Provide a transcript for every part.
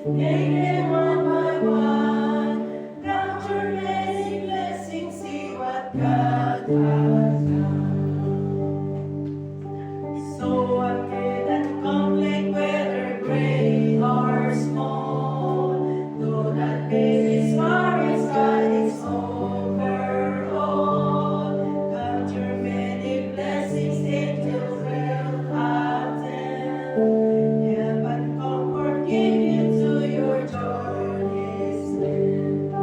Name them one by one. Count your many blessings, see what God has done. So amid and conflict, whether great or small, though that pain is far, it's God is over all. Count your many blessings, angels will attend. Help and comfort give you to your journey's end.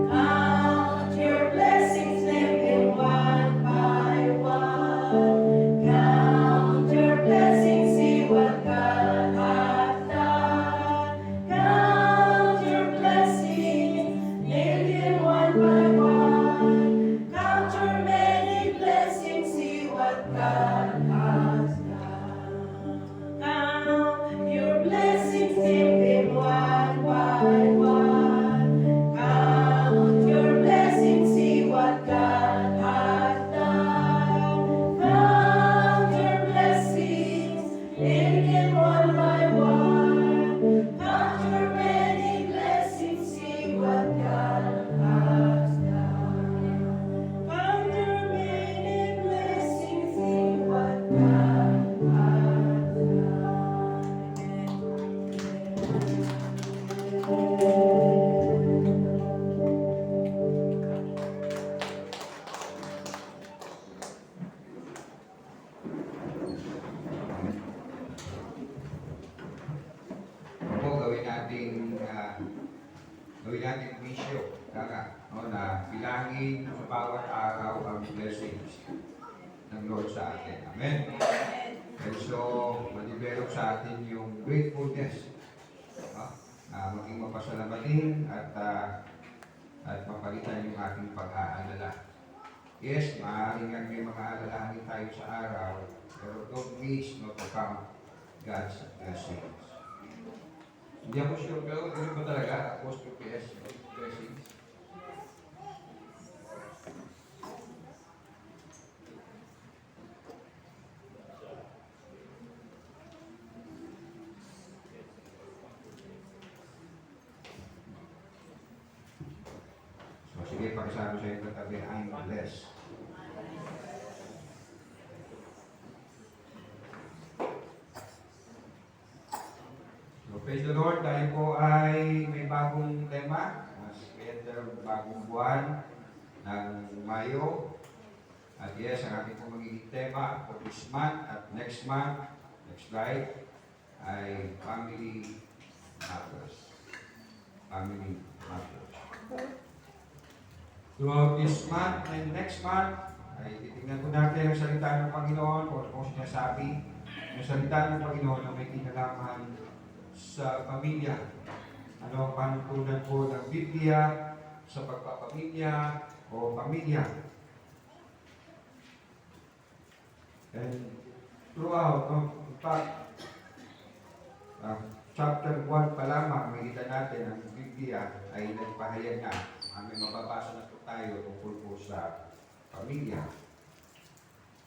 Count your blessings, name them one by one. Count your blessings, see what God hath done. Count your blessings, name them one by one. Count your many blessings, see what God has done. Count your blessings, name them one by one. Count your blessings, see what God hath done. Count your blessings, name them one by one. Count your many blessings, see what God has done. Count your many blessings, see what God has Opo, gawin natin wisyo, no, na bilangin sa bawat araw ang blessings ng Lord sa atin. Amen? And so, ma-develop sa atin yung gratefulness, no? Maging mapasalamatin at mapalitan yung ating pag-aalala. Yes, maaaring nga may mga alalahanin tayo sa araw, pero don't miss not to count God's blessings. Hindi ako sure, pero ganun ba talaga? Apostle PS, blessings. So, sige, pakisabi sa ito tabi, I'm blessed. So, praise the Lord, tayo po ay may bagong tema. As we enter bagong buwan ng Mayo. At yes, ang ating po magiging tema for this month at next month, next slide, ay Family Matters. Family Matters. Throughout this month and next month, ay titignan po natin ang salita ng Panginoon o kung sinasabi ng salita ng Panginoon na may kinalaman sa pamilya. Ano ang panuntunan po ng Biblia sa pagpapamilya o pamilya. And throughout, in fact, chapter 1 pa lamang, makikita natin ang Biblia ay nagpahayag na. May mababasa na po tayo tungkol po sa pamilya.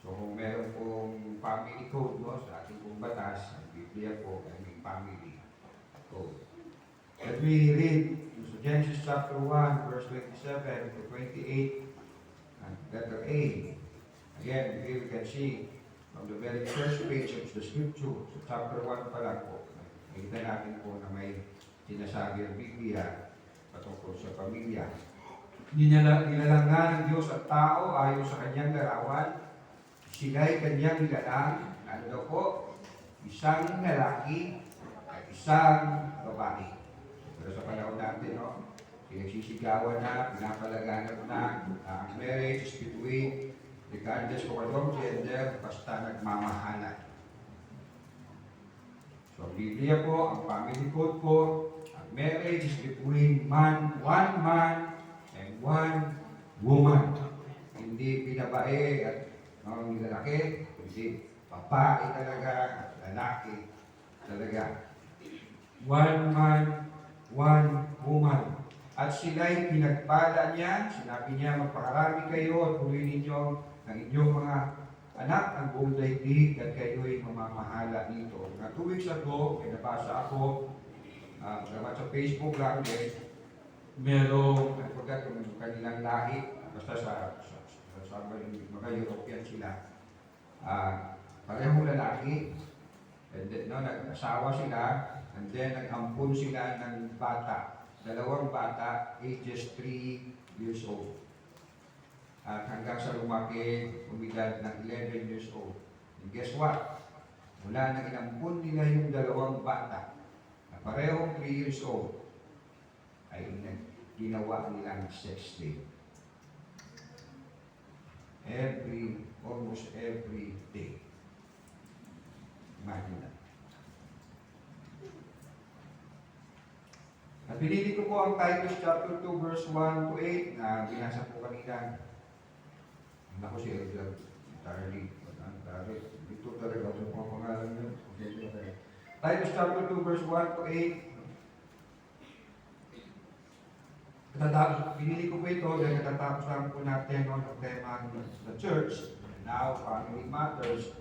So kung meron pong family code, no, sa ating pong batas, ang Biblia po ay may family code. Let me read Genesis chapter 1, verse 27 to 28, and letter A. Again, here we can see from the very first page of the scripture, so chapter 1 pa lang po, makikita natin po na may sinasabi ang Biblia patungkol sa pamilya. Nilalangan ng Diyos at tao ayon sa kanyang larawan. Sila'y kanyang nilalang. Ano daw po? Isang lalaki at isang babae. Pero sa panahon natin, no, pinagsisigawan na, pinapalaganap na ang marriage is between regardless of anong gender, basta nagmamahalan. So, Biblia po, ang family code po, ang marriage is between one man and one woman. Hindi binabae at ang lalaki, hindi babae talaga at lalaki talaga. One man, one woman. At sila'y pinagpala niya, sinabi niya, magpakarami kayo at tuloy ninyo ang inyong mga anak ang buong daigdig at kayo'y mamamahala dito. Nga 2 weeks ago, may nabasa ako Dapat sa Facebook lang din, merong I forgot kung kanilang lahi, basta sa mga European sila. Parehong lalaki, and then, no, nag-asawa sila, and then nag-ampun sila ng bata. Dalawang bata, ages 3 years old. At hanggang sa lumaki, umidad ng 11 years old. And guess what? Mula nang inampun nila yung dalawang bata, na parehong 3 years old, ay ginawa nilang sex slave. Almost every day. Imagine that. At pinili ko po ang Titus chapter 2 verse 1 to 8 na binasa po kanina. Naku si Elder, entirely, dito talaga sa mga pangalan nyo. Titus chapter 2 verse 1 to 8. Pinili ko po ito dahil natatapos lang po natin ang tema ng the church, now family matters.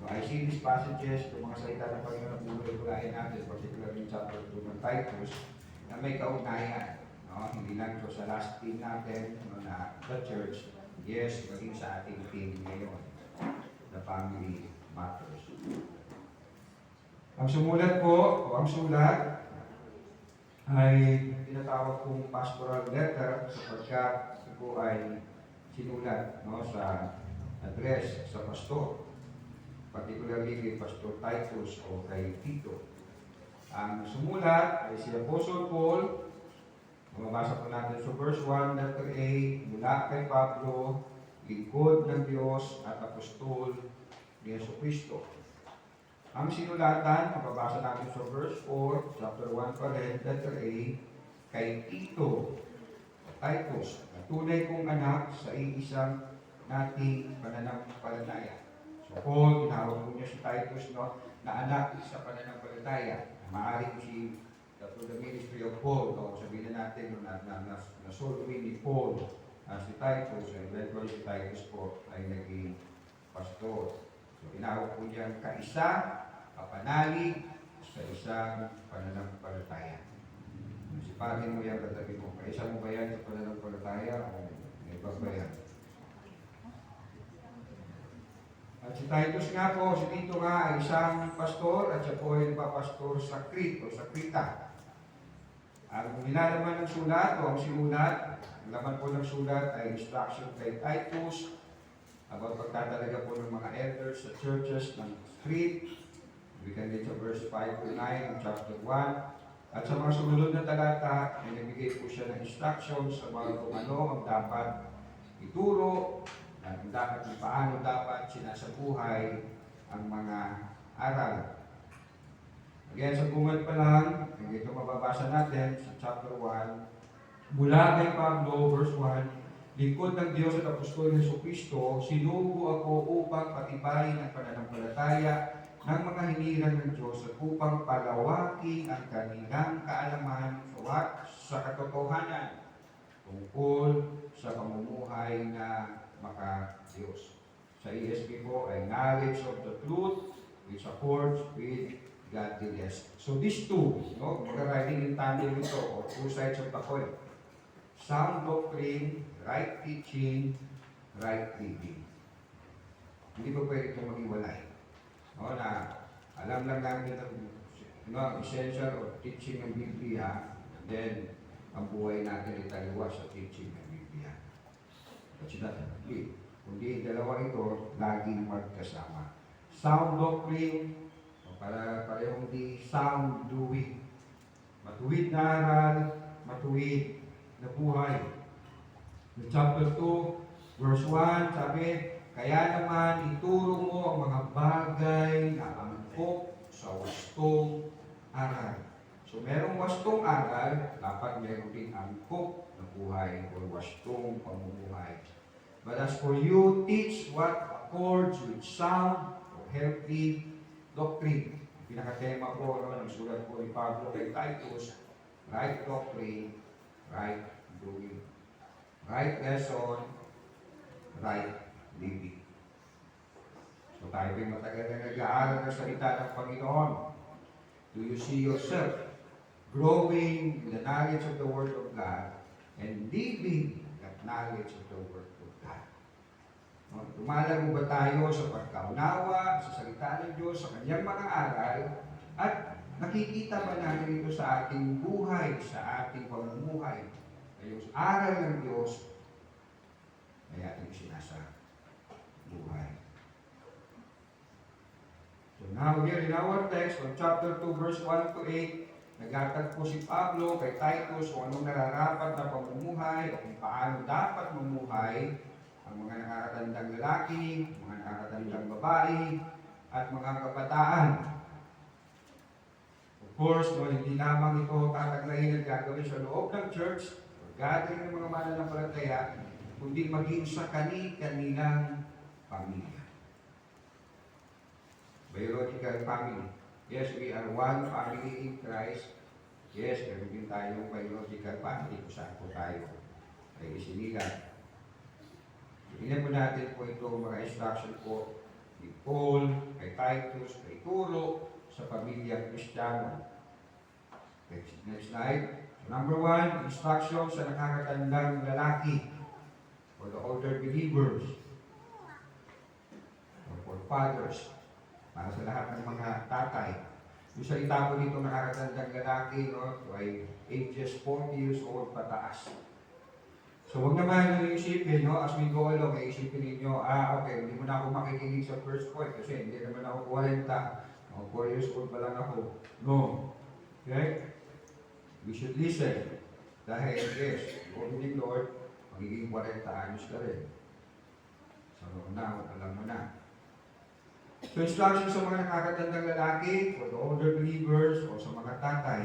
So I see these passages, yung mga salita ng Panginoon na buhay-bulayan natin, particularly in chapter 2 ng Titus, na may kaugnayan. No? Hindi lang ito sa last team natin, no, na the church, yes, maging sa ating team ngayon, the family matters. Ang sumulat po, o ang sulat, ay tinatawag kong pastoral letter sapagkat ito po ay sinulat, no, sa address sa pastor, particularly kay Pastor Titus o kay Tito. Ang sumulat ay si Apostle Paul. Mababasa po natin sa verse 1, letter A, mula kay Pablo, lingkod ng Diyos at apostol ni Jesucristo. Ang sinulatan, mababasa natin sa verse 4, chapter 1 pa rin, letter A, kay Tito, Titus, na tunay kong anak sa iisang nating pananampalataya. So Paul, tinawag po niya si Titus, no, na anak sa pananampalataya. Maaaring si through the ministry of Paul, no, sabihin na natin na nasolving ni Paul si Titus, and eventually si Titus po ay naging pastor. So tinawag po niya kaisa, kapanalig sa isang pananampalataya. Sipahin mo yan, katabi mo. Kaisa mo ba yan sa pananampalataya o may iba ba yan? At si Titus nga po, si Tito nga ay isang pastor at siya po ay nagpapastor sa Crete o sa Krita. Ang nilalaman ng sulat o ang sinulat, ang laman po ng sulat ay instruction kay Titus about pagtatalaga po ng mga elders sa churches ng Crete. We can get to verse 5 to 9 ng chapter 1. At sa mga sumunod na talata, ay nabigay po siya ng instructions sa mga kung ano ang dapat ituro at kung paano dapat sinasabuhay ang mga aral. Again, sa bungat pa lang, ito mababasa natin sa chapter 1, mula kay Pablo, verse 1, lingkod ng Diyos at apostol ni Jesucristo, sinugo ako upang patibayin ang pananampalataya ng mga hinirang ng Diyos at upang palawakin ang kanilang kaalaman sa katotohanan tungkol sa pamumuhay na maka-Diyos. Sa ESV po ay knowledge of the truth which accords with godliness. So these two, no, mag-riding in tandem ito, or two sides of the coin. Sound doctrine, right teaching, right living. Hindi pa pwede itong maghiwalay. No, na alam lang namin ang essential of teaching ng Biblia, and then ang buhay natin ay taliwas sa teaching ng Biblia. That's not complete. Kundi dalawa ito, laging magkasama. Sound doctrine, parehong di sound doing. Matuwid na aral, matuwid na buhay. In chapter 2, verse 1, sabi, kaya naman ituro mo ang mga bagay na angkop sa wastong aral. So merong wastong aral, dapat meron din angkop na buhay o wastong pamumuhay. But as for you, teach what accords with sound or healthy doctrine. Pinakatema po ng sulat po ni Pablo kay Titus, right doctrine, right doing. Right lesson, right living. So tayo ba'y matagal na nag-aaral ng salita ng Panginoon? Do you see yourself growing in the knowledge of the Word of God, and living that knowledge of the Word of God. No, lumalago ba tayo sa pagkaunawa, sa salita ng Diyos, sa kanyang mga aral, at nakikita ba natin ito sa ating buhay, sa ating pamumuhay, na yung aral ng Diyos ay ating sinasa buhay. So now here in our text, from chapter 2, verse 1 to 8, naglatag po si Pablo kay Titus kung anong nararapat na pamumuhay o kung paano dapat mamuhay ang mga nakakatandang lalaki, mga nakakatandang babae, at mga kabataan. Of course, no, hindi lamang ito tataglayin at gagawin sa loob ng church o gathering ng mga mananampalataya, kundi maging sa kani-kanilang pamilya. Biological family. Yes, we are one family in Christ. Yes, meron din tayong biological family kung saan po tayo ay isinilang. Tingnan po natin po ito mga instruction po ni Paul, kay Titus, kay Turo, sa pamilya Kristiyano. Next slide. So number 1, instruction sa nakakatandang lalaki for the older believers or for fathers, para sa lahat ng mga tatay. Yung salita po dito nakakatandang lalaki, no, ito ay ages 40 years old pataas. So huwag naman nyo isipin, no, as we go along, ay isipin ninyo, okay, hindi mo na ako makikinig sa first point kasi hindi naman ako 40, 4 years old pa lang ako. No. Okay? We should listen. Dahil, yes, according to the Lord, magiging 40 anos ka rin. So now, alam mo na. So instruction sa mga nakakatandang lalaki, for the older believers, o sa mga tatay.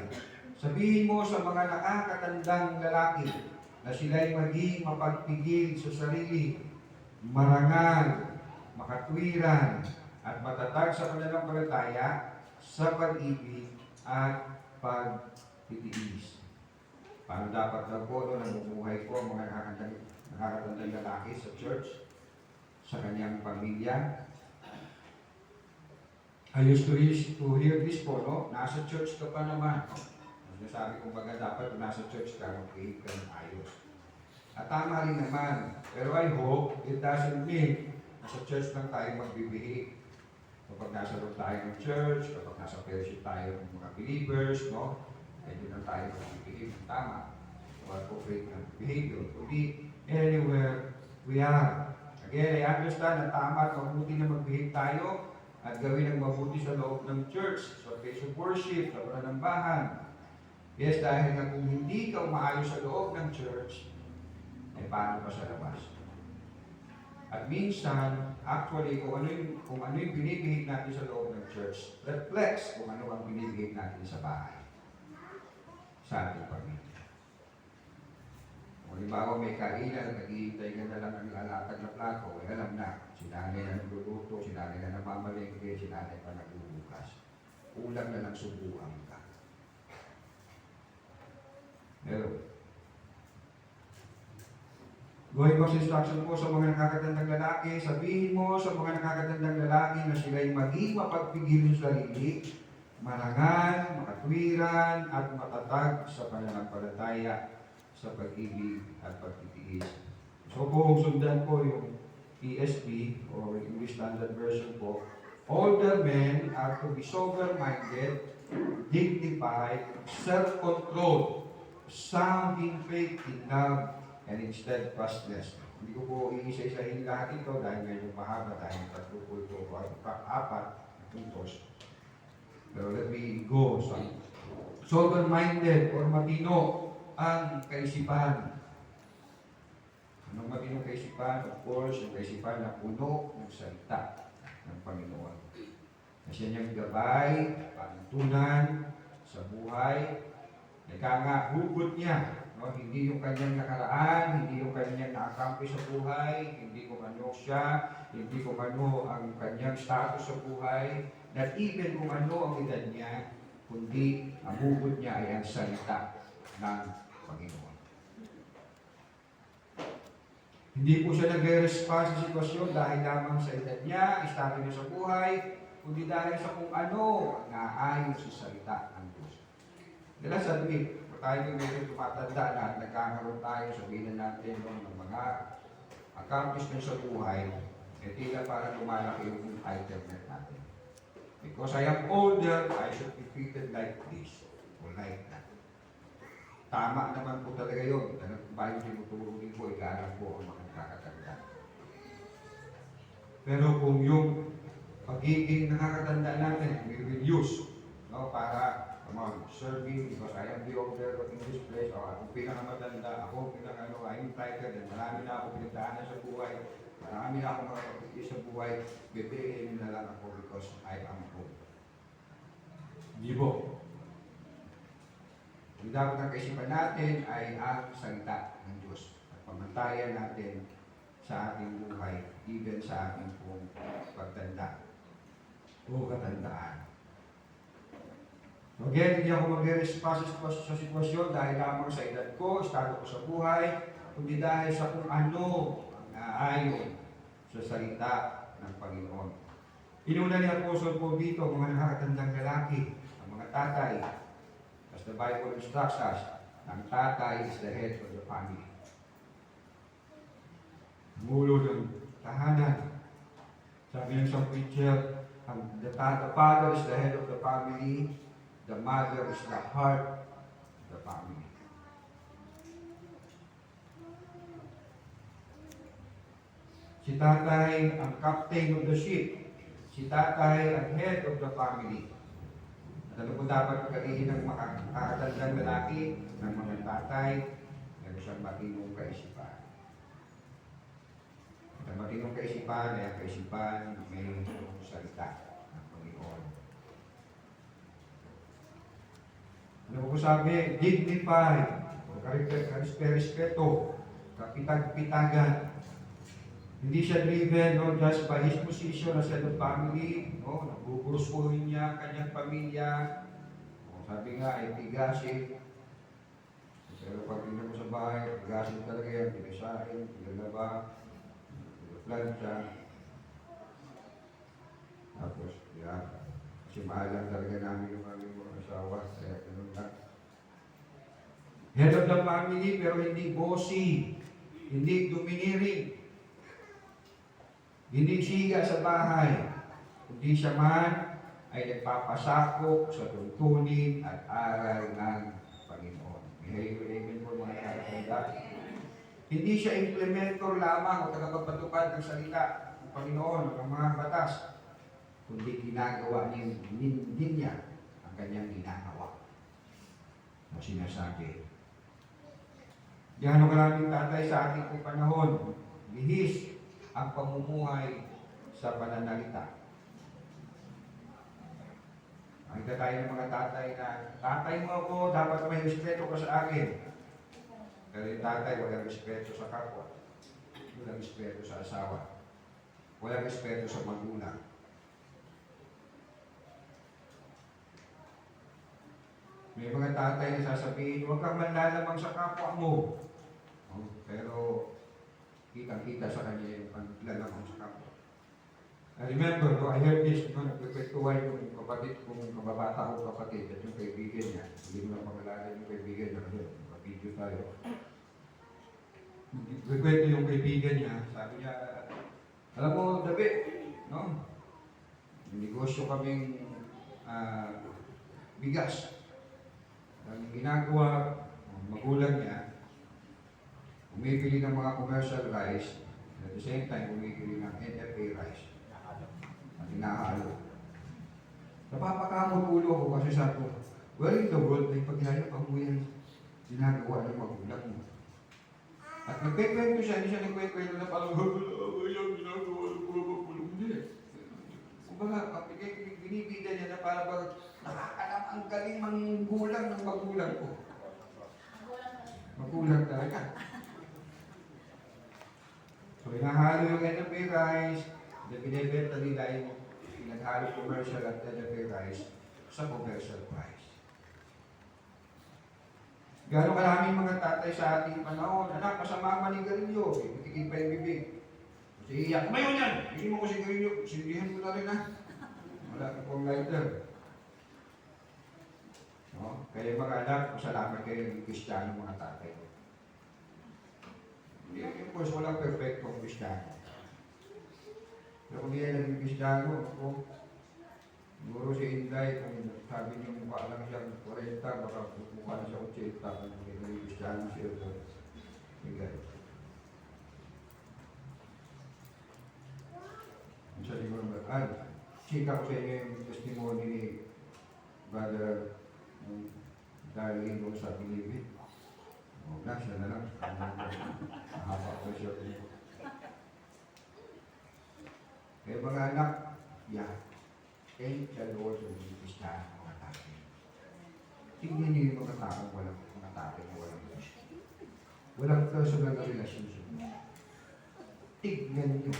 Sabihin mo sa mga nakakatandang lalaki na sila'y maging mapagpigil sa sarili, marangal, makatwiran, at matatag sa pananampalataya, sa pag-ibig at pagtitiis. Paano dapat daw po na namumuhay po ang mga nakakatandang lalaki sa church, sa kanyang pamilya? I used to hear this po, no? Nasa church ka pa naman. Sabi ko baga dapat nasa church ka, mag-behave ka ng ayos. At tama rin naman. Pero I hope it doesn't mean nasa church lang tayo mag-behave. Kapag nasa loob tayo ng church, kapag nasa fellowship tayo ng mga believers, no? Ay doon lang tayo mag-behave. Tama. Appropriate ng behavior. Kundi anywhere we are. Again, I understand na tama at mabuti na mag-behave tayo at gawin ang mabuti sa loob ng church, sa place of worship, sa panambahan. Yes, dahil na kung hindi ka umaayos sa loob ng church, ay paano pa sa labas? At minsan, actually, kung ano yung binibigay natin sa loob ng church, reflects kung ano ang binibigay natin sa bahay, sa ating pamilya. Kung halimbawa may kainan, naghihintay ka na lang ang lalatag na plato, ay alam na, si nanay na nagluluto, si nanay na namamalengke, si nanay pa nagbubukas. Ulang na lang subukan ka. Meron. Going back sa instruction po sa mga nakakatandang lalaki, sabihin mo sa mga nakakatandang lalaki na sila'y maging mapagpigil sa sarili, marangal, makatwiran, at matatag sa pananampalataya, sa pag-ibig at pagtitiis. So kung sundan po yung ESV or English Standard Version po, older men are to be sober-minded, dignified, self-controlled, sound in faith, in love, and in steadfastness. Hindi ko po iisa-isahin lahat ito dahil medyo mahaba dahil 3 po ito o 4 na puntos. Pero let me go. Sober-minded or matino ang kaisipan. Anong matinong kaisipan? Of course, yung kaisipan na puno ng salita ng Panginoon. Na siya niyang gabay, pantunan sa buhay. Nga hugot niya. No? Hindi yung kanyang nakaraan, hindi yung kanyang na-accomplish sa buhay, hindi kung ano siya, hindi kung ano ang kanyang status sa buhay, not even kung ano ang edad niya, kundi ang hugot niya ay ang salita ng Panginoon. Hindi po siya nagre-respond sa sitwasyon dahil lamang sa edad niya, estado niya sa buhay, kundi dahil sa kung ano ang naayon sa salita ng Diyos. let's admit, tayo yung medyo tumatanda na at nagkakaroon tayo, sabihin na natin ng mga accomplishments sa buhay, tila para lumalaki yung entitlement natin. Because I am older, I should be treated like this or like that. Tama naman po talaga yun. Kung ba yung tinuturunin ko, ikaarap po ang mga nakakatanda. Pero kung yung pagiging nakakatanda natin, we will use, no, para serving because I am the older in this place, o ako pinakamatanda, ako pinakano, I'm entitled, and marami na ako pinagdaanan sa buhay, marami na ako makakapagpili sa buhay, bibigyan na lang ako because I am old. Hindi po. Ang dapat ang kaisipan natin ay ang salita ng Diyos at pamantayan natin sa ating buhay, even sa ating pong pagtanda o katandaan. So again, hindi ako mag-response sa sitwasyon dahil lamang sa edad ko, estado ko sa buhay, kundi dahil sa kung ano ang naayon sa salita ng Panginoon. Inuna ni Apostle Paul dito, mga nakakatandang lalaki, ang mga tatay, as the Bible instructs us, ang tatay is the head of the family. Mulo ng tahanan. Sabi ng isang preacher, the father is the head of the family, the mother is the heart of the family. Si tatay ang captain of the ship. Si tatay ang head of the family. At ano po dapat pagkatiin ng makakatandang lalaki ng mga tatay? Meron siyang matinong kaisipan. At ang matinong kaisipan ay ang kaisipan na may salita ng Panginoon. Ano po sabi? Dignified, o respeto, kapitag-pitagan. Hindi siya driven no, just by his position as head of family, no, nagugurusuhin niya kanyang pamilya. O, sabi nga ay tigasin. Pero pag tingnan mo sa bahay, tigasin talaga yan, tinasahin, tigalaba, tigaplansya. Tapos, yan. Kasi mahal lang talaga namin yung aming mga asawa, kaya ganun lang. Head of the family, pero hindi bossy, hindi domineering. Hindi siga sa bahay, kundi siya man ay nagpapasakop sa tuntunin at aral ng Panginoon. Amen po mga kakatanda. Hindi siya implementor lamang o tagapagpatupad ng salita ng Panginoon o ng mga batas, kundi ginagawa niya ang kanyang ginagawa na sinasabi. Gano'ng karaming tatay sa ating panahon, lihis ang pamumuhay sa pananalita. Nakita tayo ng mga tatay na, tatay mo ako, dapat may respeto ka sa akin. Pero yung tatay, walang respeto sa kapwa. Walang respeto sa asawa. Walang respeto sa magulang. May mga tatay na sasabihin, huwag kang manlalamang sa kapwa mo. Pero kitang-kita sa kanya yung paglalamang sa kapwa. I remember, no, I heard this, no, nagpipektuhan yung kapatid kong kababata kong kapatid at yung kaibigan niya. Hindi mo na pangalanan yung kaibigan niya kasi mag-video tayo. Nagkikwento yung kaibigan niya, sabi niya, alam mo, David, no? Negosyo kaming bigas. Ang ginagawa, magulang niya, umibili ng mga commercial rice, at the same time, umibili ng NFA rice. At hinahalo. Napapakamot ulo ko kasi sabi ko, where in the world may paghihayop ang mo yan ginagawa ng magulang mo? At nagkikwento siya, hindi siya nagkikwento na parang, yung ginagawa ng mga magulang. Hindi. Kumbaga, binibida niya na parang nakakalam ang galing manggulang ng magulang ko. Magulang talaga. So, inahalo yung NFA rice, binibenta nila yung pinaghalo commercial at NFA rice sa commercial price. Gano'ng karaming mga tatay sa ating panahon, anak, masama manigarilyo, matigil pa yung bibig. Kasi iyak, kumayon yan! Hindi mo ko sigarilyo, sindihan mo na rin ha. Wala ka pong lighter. No? Kaya mga anak, masalamat kayo ng Kristiyano mga tatay. Hindi, of course, walang perfectong Kristiyano. Pero kung hindi yan naging Kristiyano, ako, siguro si Inday, kung sabi niyo mukha lang siyang 40, baka mukha na siya 80, kung hindi naging Kristiyano siya ito. Bigay. Isa siguro ba? Chika ko sa inyo yung testimony ni Brother Darlene doon sa Pilipin. O na, siya na lang. Mahaba ko siya. Kaya mga anak, thank the Lord for the Christian mga tatay. Tingnan niyo yung mga taong walang mga tatay na walang Diyos. Walang personal na relationship. Tignan niyo.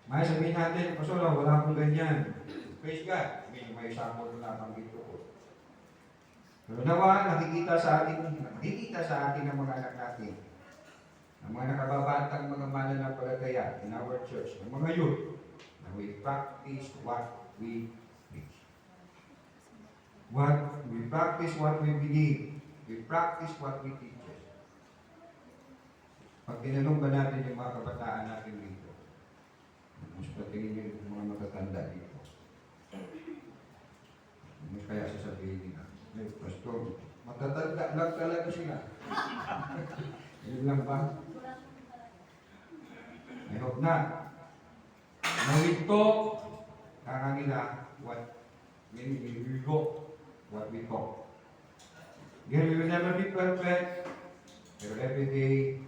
May sabihin natin, Pastor, wala akong ganyan. Praise God. May sample na nabanggit ko. Pero nawa, nakikita sa atin ng mga anak natin, ng mga nakababatang mga mananampalataya in our church, ng mga youth, na we practice what we preach. We practice what we believe. We practice what we teach. Pag tinanong ba natin yung mga kabataan natin dito, mas patingin yung mga matatanda dito, kaya sasabihin nila, Pastor, matatanda lang talaga sila. Yun lang ba? I hope not. Now we talk, kaya nila, what we go, what we talk. Again, we will never be perfect, pero every day,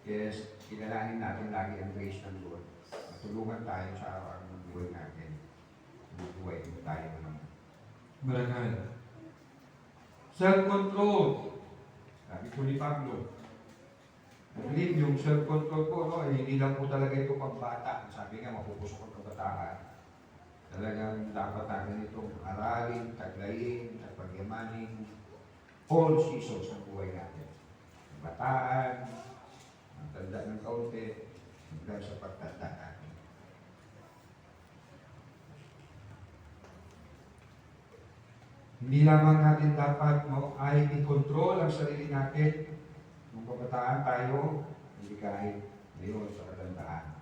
yes, kilalanin natin lagi ang grace ng Lord. Matulungan tayo sa araw ng buhay natin. Buhay tayo ng Marangal. Self-control. Sabi ko ni Pablo, I believe yung self-control ko, no, hindi lang po talaga ito pambata. Sabi nga, mapupusok ang kabataan. Talagang dapat natin itong aralin, taglayin, at pagyamanin all seasons ng buhay natin. Kabataan, ang tanda ng kaunti, hanggang sa pagtanda natin. Hindi lamang natin dapat ay i-control ang sarili natin. Nung kabataan tayo, hindi kahit ngayon sa katandaan.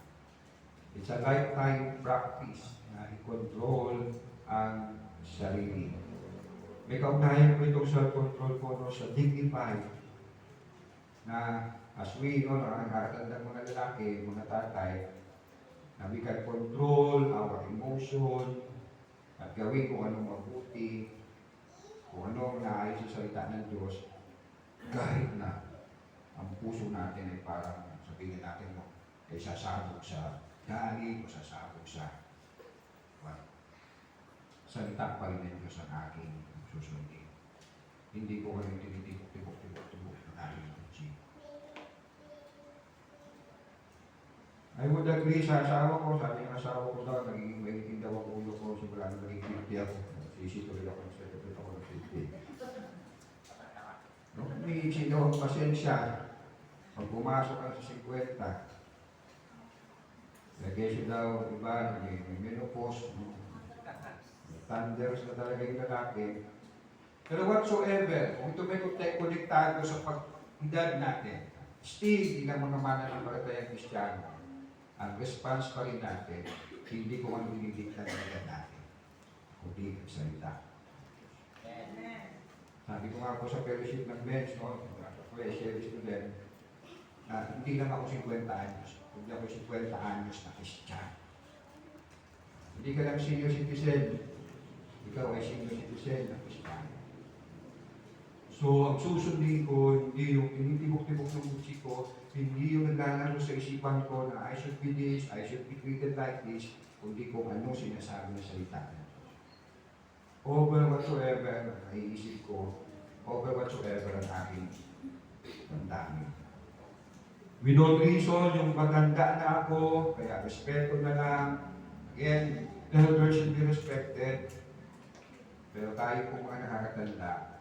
It's a lifetime practice na i-control ang sarili. May kaugnayan po itong self-control po no, sa dignified na as we know, nakakatandang mga lalaki, mga tatay, na we can control our emotion at gawin kung anong mabuti, kung anong naayos sa salita ng Diyos, kahit na ang puso natin ay parang sabihin natin mo, ay sasabog sa galing o sasabog sa salita pa rin ng Diyos ang aking susundin. Hindi ko kayo tinitibok ng aking puso. I would agree sa asawa ko, sabi ng asawa ko daw, nagiging mahitin daw ang ulo ko, sigurado naging guilty ako. Sisituloy ako ng secretary ako ng guilty. Nung umiiksi daw ang pasensya, pag pumasok ka sa 50, lagay siya daw, iba, may menopause, thunders na talaga yung lalaki. Pero whatsoever, kung ito may konektado sa pag-edad natin, still, hindi ng mga mananampalatayang Kristiyano, ang response pa rin natin, hindi ko ano dinidikta ng edad natin, kundi ang salita. Sabi ko nga po sa fellowship ng bench, no, ako ay share student, na hindi lang ako 50 anyos, kundi ako 50 anyos na Kristiyano. Hindi ka lang senior citizen, ikaw ay senior citizen na Kristiyano. So, ang susundin ko, hindi yung tinitibok-tibok ng usi ko, hindi yung naglalaro sa isipan ko na I should be this, I should be treated like this, kundi kung ano sinasabi ng salita ng Diyos. Over whatsoever ang naiisip ko, over whatsoever ang aking damdamin. Without reason, yung maganda na ako, kaya respeto na lang. Again, elders should be respected. Pero tayo po mga nakakatanda,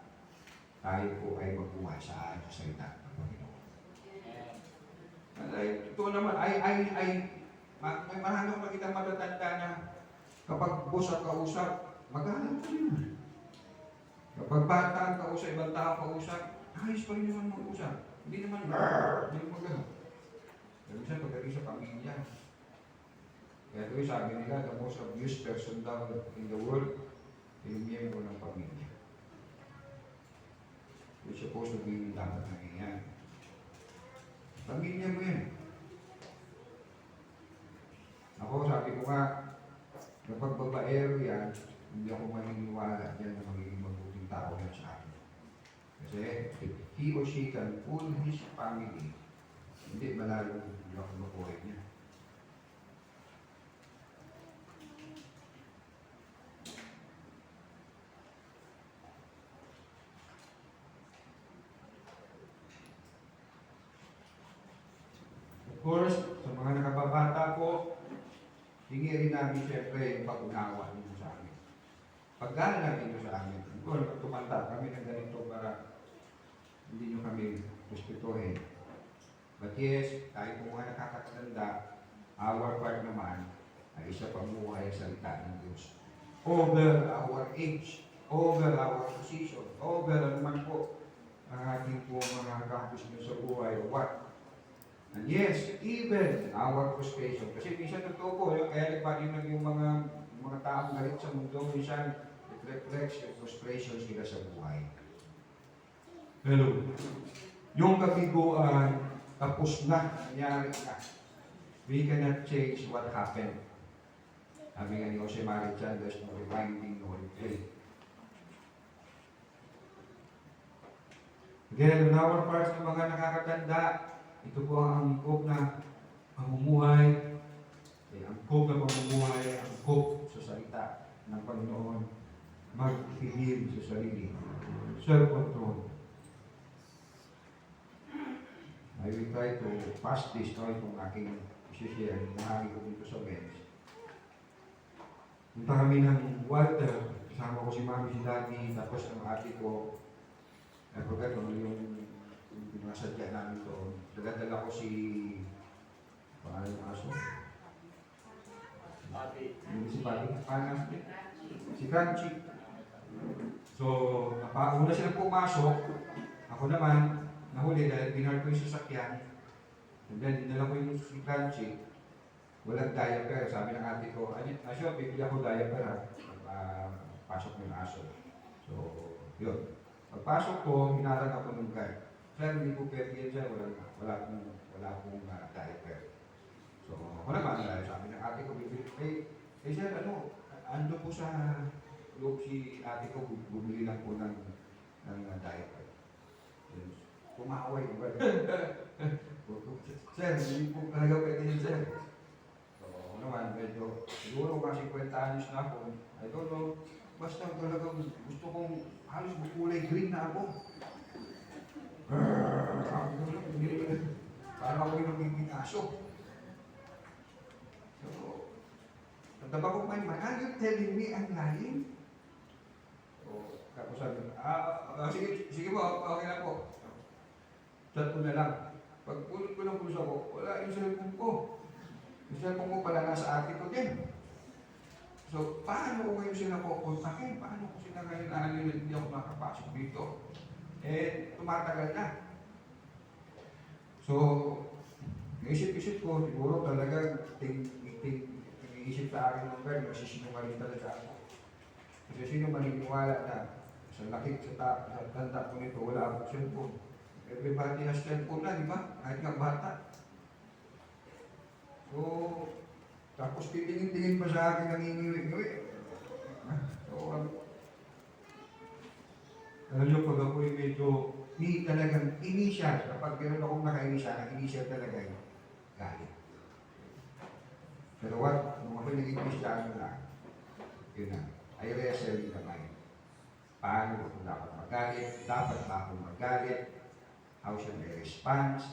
tayo po ay magbuhay sa ayon sa salita ng Panginoon. Ito naman, may mahanong makitang matatanda na Kapag boss ang kausap, maghanap ka rin. Kapag bata ang kausap, ibang tao kausap, ayos pa rin naman mag-usap. Hindi naman, hindi naman gano'n. Pero minsan pagdating sa pamilya, kaya ito yung sabi nila, the most abused person daw in the world, yung miyembro ng pamilya. You're supposed to be dapat nangyayari. Pamilya mo yan. Ako, sabi ko nga, kapag babaero yan, hindi ako maniniwala yan na magiging mabuting tao yan sa akin. Kasi he or she can fool his family. Hindi malayo yung makukuhin niya. Of course, sa mga nakababata po, hingi rin namin siyempre yung pag-unawa ninyo sa amin. Pagdala natin ito sa amin. Kung tumanda kami ng ganito para hindi nyo kami respetuhin. But yes, kahit po mga nakakatanda, our part naman ay isa pamuhay sa salita ng Diyos. Over our age, over our position, over naman po ang ating po mga campus nyo sa buhay o what. And yes, even our frustration. Kasi minsan totoo po, kaya nagpaliwanag yung mga taong galit sa mundo, minsan it reflects yung frustrations nila sa buhay. Hello. Yung kabiguan, tapos na, nangyari na. We cannot change what happened. Sabi nga ni Jose Marichan, there's no rewinding, no replay. Again, on our parts ng mga nakakatanda, ito po ang angkop na pamumuhay, angkop na pamumuhay, angkop sa salita ng Panginoon, magpihil sa sarili, self-control. I will try to pass this noise kung aking isi-share, nahagi ko dito sa bench. Punta kami ng Walter, kasama ko si Mami, si Daddy, tapos ang ate ko, I forgot kung yung pinasadya namin doon. Daladala ko si pangalan ng aso. Hindi si Buddy. Pangalan si Crunchy. So, una silang pumasok. Ako naman, nahuli dahil binar ko yung sasakyan. And then, dinala ko yung si Crunchy. Walang diaper. Sabi ng ate ko, Asyo, bibili ako diaper ha. Pasok mo yung aso. So, yun. Pagpasok ko, hinarang ako ng guard. Sir, hindi ko pwede yan siya, wala akong diaper. So, ako naman, sabi ng ate ko, sir, ando po sa loob si ate ko, bumili lang po ng diaper. Kumaway, diba? Sir, hindi po talaga pwede yan, sir. So, ako naman, medyo, siguro kasi 50 anyos na ako, I don't know, basta talagang gusto kong halos kulay green na ako. Parang ako yung nagiging aso. So, nataba ko may man, are you telling me I'm lying? So, tapos sabi, sige po, okay na po. Chat ko na lang. Pag ulit ko ng puso ko, wala yung cellphone ko. Yung cellphone ko pala nasa ate ko din. So, paano ko kayo sila kukontakin? Paano ko sila ngayon hindi ako makapasok dito? Tumatagal na. So, naisip-isip ko, siguro talaga iniisip sa akin ng guard, masisinungaling talaga ako. Kasi sino maniniwala na sa laki sa tanda ko nito, wala akong cellphone. Everybody has cellphone na, di ba? Kahit nga bata. So, tapos titingin-tingin pa sa akin ang iniwi-iwi. So, alam nyo, pag ako'y medyo talagang initial, kapag meron akong naka-initial, ang initial talaga yung galit. Pero nung ako'y naging Kristiyano na, yun na, I wrestle in the mind. Paano ako dapat magalit? Dapat ba akong magalit? How should I respond?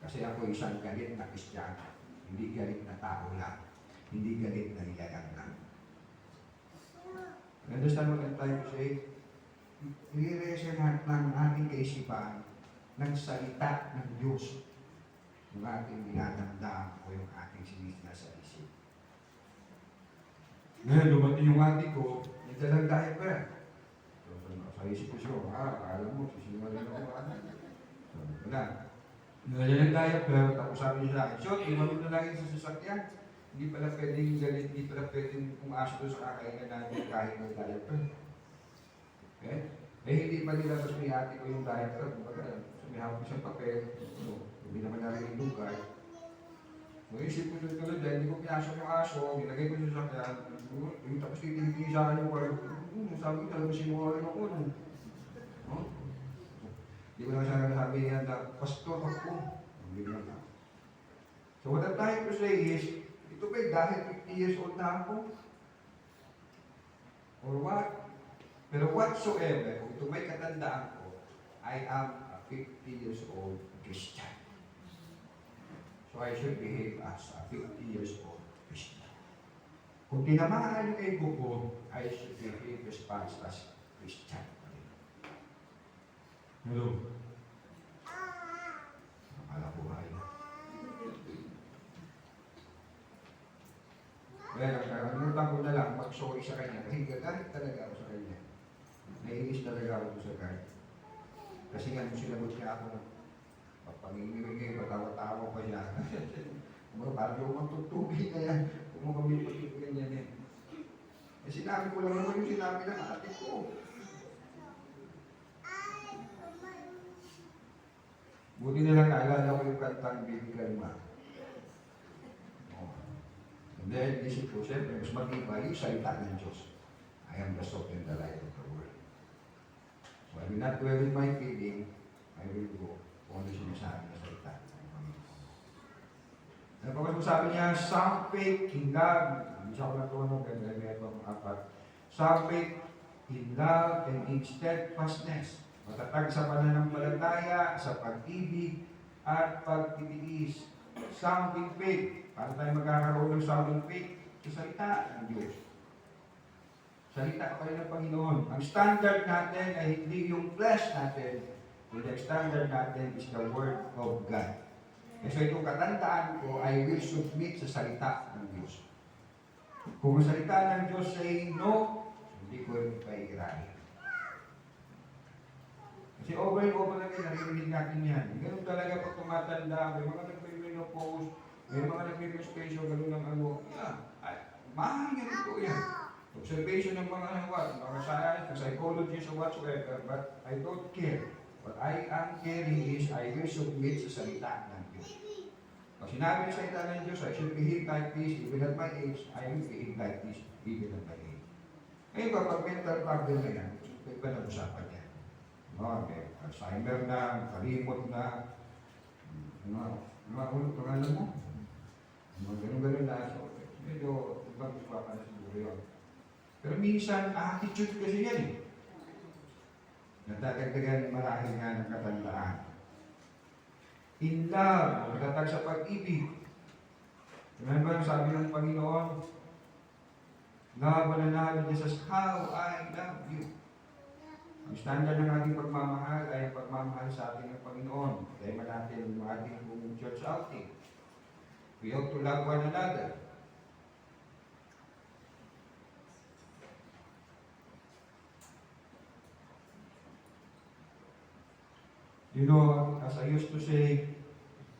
Kasi ako isang galit na Kristiyano. Hindi galit na tao lang. Hindi galit na nilalang lang. Understand what I'm trying to say? I-resonate ng ating kaisipan ng salita ng Diyos yung ating dinadamdam o yung ating sinisina sa isip. Ngayon, dumating yung ate ko, may dalang diaper. So, sa isip ko siya, akala mo, sisingaling ako So, wala. Nilagyan ng diaper, tapos sabi niya sa akin, Shot, iwan mo na lang yun sa sasakyan. Hindi pala pwedeng galit, hindi pala pwedeng pumasok doon sa kakainan natin kahit ng diaper. Okay? Eh, hindi pa nilabas ni ate ko yung diaper. Kumbaga, sumihawak ko siyang papel. So, hindi naman namin yung lugar. So, isip ko tuloy dahil hindi ko pinasok yung aso, nilagay ko sa sasakyan. Yung tapos titigil sa akin yung kwarto. Sabi ko talaga sinungaling ako. No? Hindi ko naman siya nasabi yan na, pastor ako. Hindi naman ako. So what I'm trying to say is, ito ba'y dahil 50 years old na ako? Or what? Pero whatsoever, kung ito may katandaan ko, I am a 50 years old Christian. So I should behave as a 50 years old Christian. Kung tinamaan yung ego ko, I should behave as fast as Christian. Hello? Akala buhay. Well, nakalimutan ko na lang mag-sorry sa kanya kasi galit talaga ako sa kanya. Naiinis talaga ako sa kanya. Kasi nga nung sinagot niya ako, pangingimigay, patawa-tawa pa siya. Parang yung matutugin na yan. Kung mga may patutugin yan eh. Eh sinabi ko lang naman yung sinabi ng ate ko. Buti na lang naalala ko yung kantang Baby Kalma. And then, isip ko, siyempre, mas matibay yung salita ng Diyos. I am the salt and the light of the world. So I will not dwell with my feeling, I will go kung ano sinasabi na salita. Ano pa mas sabi niya, some faith in love. Hindi siya ko natulog, kaya may ito ang apat. Some faith in love and in steadfastness. Matatag sa pananampalataya, sa pag-ibig, at pagtitiis. Sounding faith. Para tayo magkakaroon ng sounding faith sa salita ng Diyos. Salita pa rin ng Panginoon. Ang standard natin ay hindi yung flesh natin, kundi ang standard natin is the Word of God. E so itong katandaan ko, I will submit sa salita ng Diyos. Kung ang salita ng Diyos say no, hindi ko rin paigirahin. Kasi over and over again, naririnig natin yan. Ganun talaga pag tumatanda, may mga nagpe-menopause, may mga nagpe-menstruation, ganun ng ano. Mahal yan ito yan. Observation ng mga mga science, psychologists, or whatsoever, but I don't care. What I am caring is, I will submit sa salita ng Diyos. Pag sinabi ng salita ng Diyos, I should behave like this, even at my age, I will behave like this, even at my age. Ngayon ba, pag mental problem na yan, may ba nag-usapan yan? Okay, Alzheimer na, kalimot na, pangalan mo? Ganun-ganun na. So, medyo ibang usapan na siguro yun. Pero minsan, attitude kasi yan eh. Natagagdagan marahil nga ng katandaan. In love, matatag sa pag-ibig. Remember, sabi ng Panginoon, love one another just as how I love you. Ang standard ng ating pagmamahal ay ang pagmamahal sa ating ng Panginoon. Kaya natin ang ating church outing. We ought to love one another. You know, as I used to say,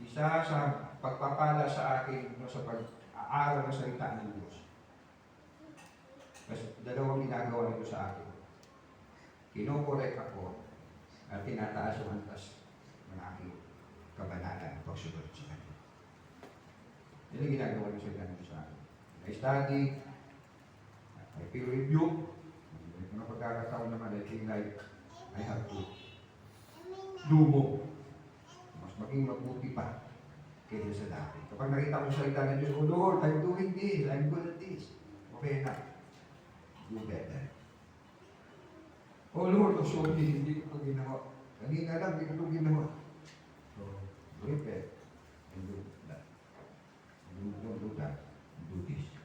isa sa pagpapala sa akin sa pag-aaral ng salita ng Diyos. Kasi dalawang ginagawa nito sa akin. Kinokorek ako at tinataas yung antas ng aking kabanalan pagsunod sa kanya. Yan ang ginagawa ng salita ng Diyos sa akin. I study, I feel rebuke, mga pagkakataon naman I feel like I have to do more. Mas maging mabuti pa kaysa sa dati. Kapag nakita ko sa salita ng Diyos, oh Lord, I'm doing this, I'm good at this. Okay na. Do better. Oh Lord, oh sorry, hindi ko ito ginawa. Kanina lang, hindi ko ito ginawa. So, repent and do that. Don't do that. Do this.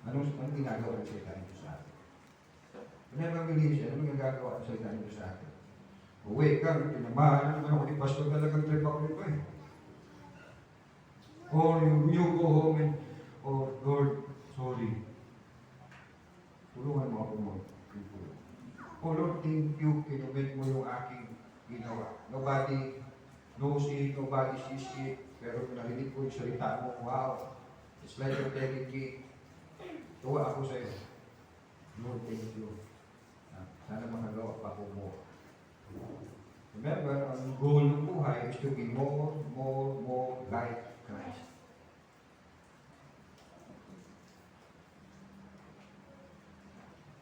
Anong ginagawa ng salita ng Diyos sa atin? Whenever we listen, anong ginagawa ng salita ng Diyos sa atin? Uwi ka, pinamahan naman ako ni Pastor, talagang trip ako nito eh. Or you go home and, oh Lord, sorry, Tulungan mo ako mo. Oh Lord, thank you. Kinumit mo yung aking ginawa. Nobody knows it, nobody sees it. Pero narinig ko yung salita mo, wow. It's like you're telling me, tuwa ako sa'yo. Lord, thank you. Sana makagawa pa ako mo. Remember, ang goal ng buhay is to be more like Christ.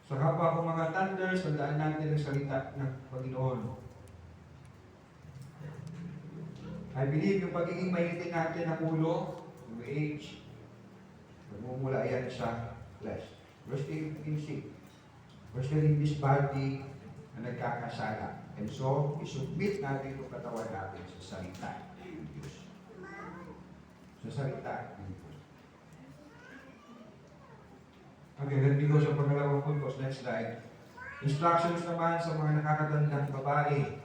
So habang ako mga thunders, tandaan natin ang salita ng Panginoon. I believe yung pagiging mahitin natin ng ulo, yung age, nagmumula yan sa flesh. We're still in sin. We're still in this body na nagkakasala. And so, isubmit natin yung katawan natin sa salita ng Diyos. Sa salita ng Diyos. Okay, let me go sa pangalawang punto. Next slide. Instructions naman sa mga nakakatandang babae,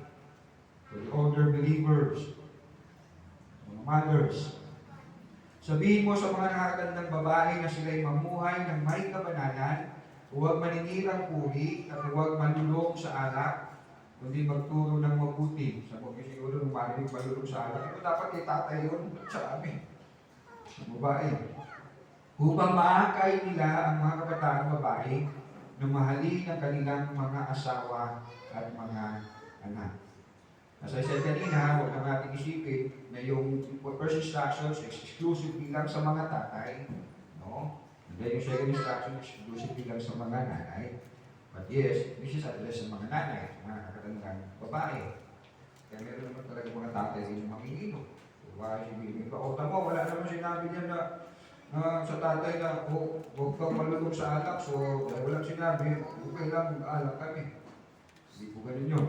for the older believers, mga mothers. Sabihin mo sa mga nakakatandang babae na sila'y mamuhay ng may kabanalan, huwag maninirang puri, at huwag manulong sa alak, kundi magturo ng mabuti. Sa mga siguro nung marinig malulong sa alak, ito dapat itatay yun sa amin. Ang babae. Upang maakay nila ang mga kabataang babae na mahalin ang kanilang mga asawa at mga anak. As I said kanina, huwag na natin isipin na yung first instructions exclusively lang sa mga tatay. No? And then yung second instruction exclusively lang sa mga nanay. But yes, this is addressed sa mga nanay, mga kakatandang babae. Kaya meron naman talaga mga tatay yung mamingino. So, why sabihin ko, o tamo, wala naman sinabi niya na sa tatay na, huwag kang malulog sa alak, so walang sinabi, okay lang, alak kami. Hindi po ganun yun.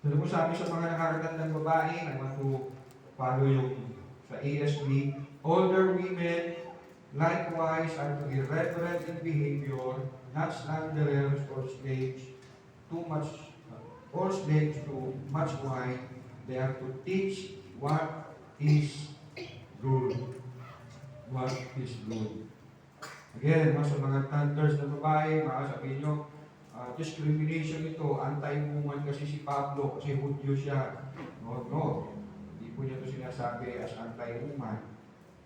So, mo sabi sa mga nakakatandang babae, I want to follow yung sa ASB, older women, likewise, are to be reverent in behavior, not slanderers or slaves to much wine. They are to teach what is good. What is good. Again, sa mga thunders na babae, makasabihin nyo, discrimination ito, anti-woman kasi si Pablo, kasi Hudyo siya. No. Hindi po niya ito sinasabi as anti-woman.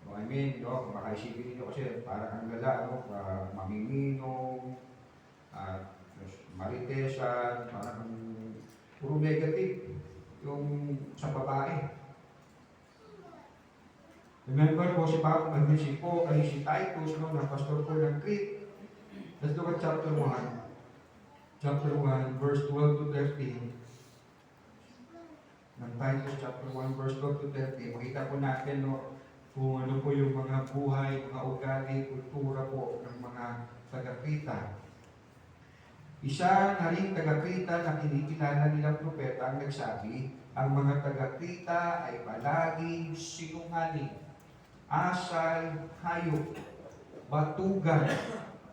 No, I mean, no, baka isipin niyo kasi para kang gala, no, mamiminong, maritesan, parang puro negative yung sa babae. Remember po si Pablo, si Titus, no, na pastor po ng Crete. Let's look at chapter 1. Chapter 1, verse 12 to 13. Ng Titus chapter 1, verse 12 to 13. Makita po natin, no, kung ano po yung mga buhay, mga ugali, kultura po ng mga taga-Krita. Isa na rin taga-Krita na kinikilala nilang propeta ang nagsabi, ang mga taga-Krita ay palaging sinungaling, asay, hayop, batugan,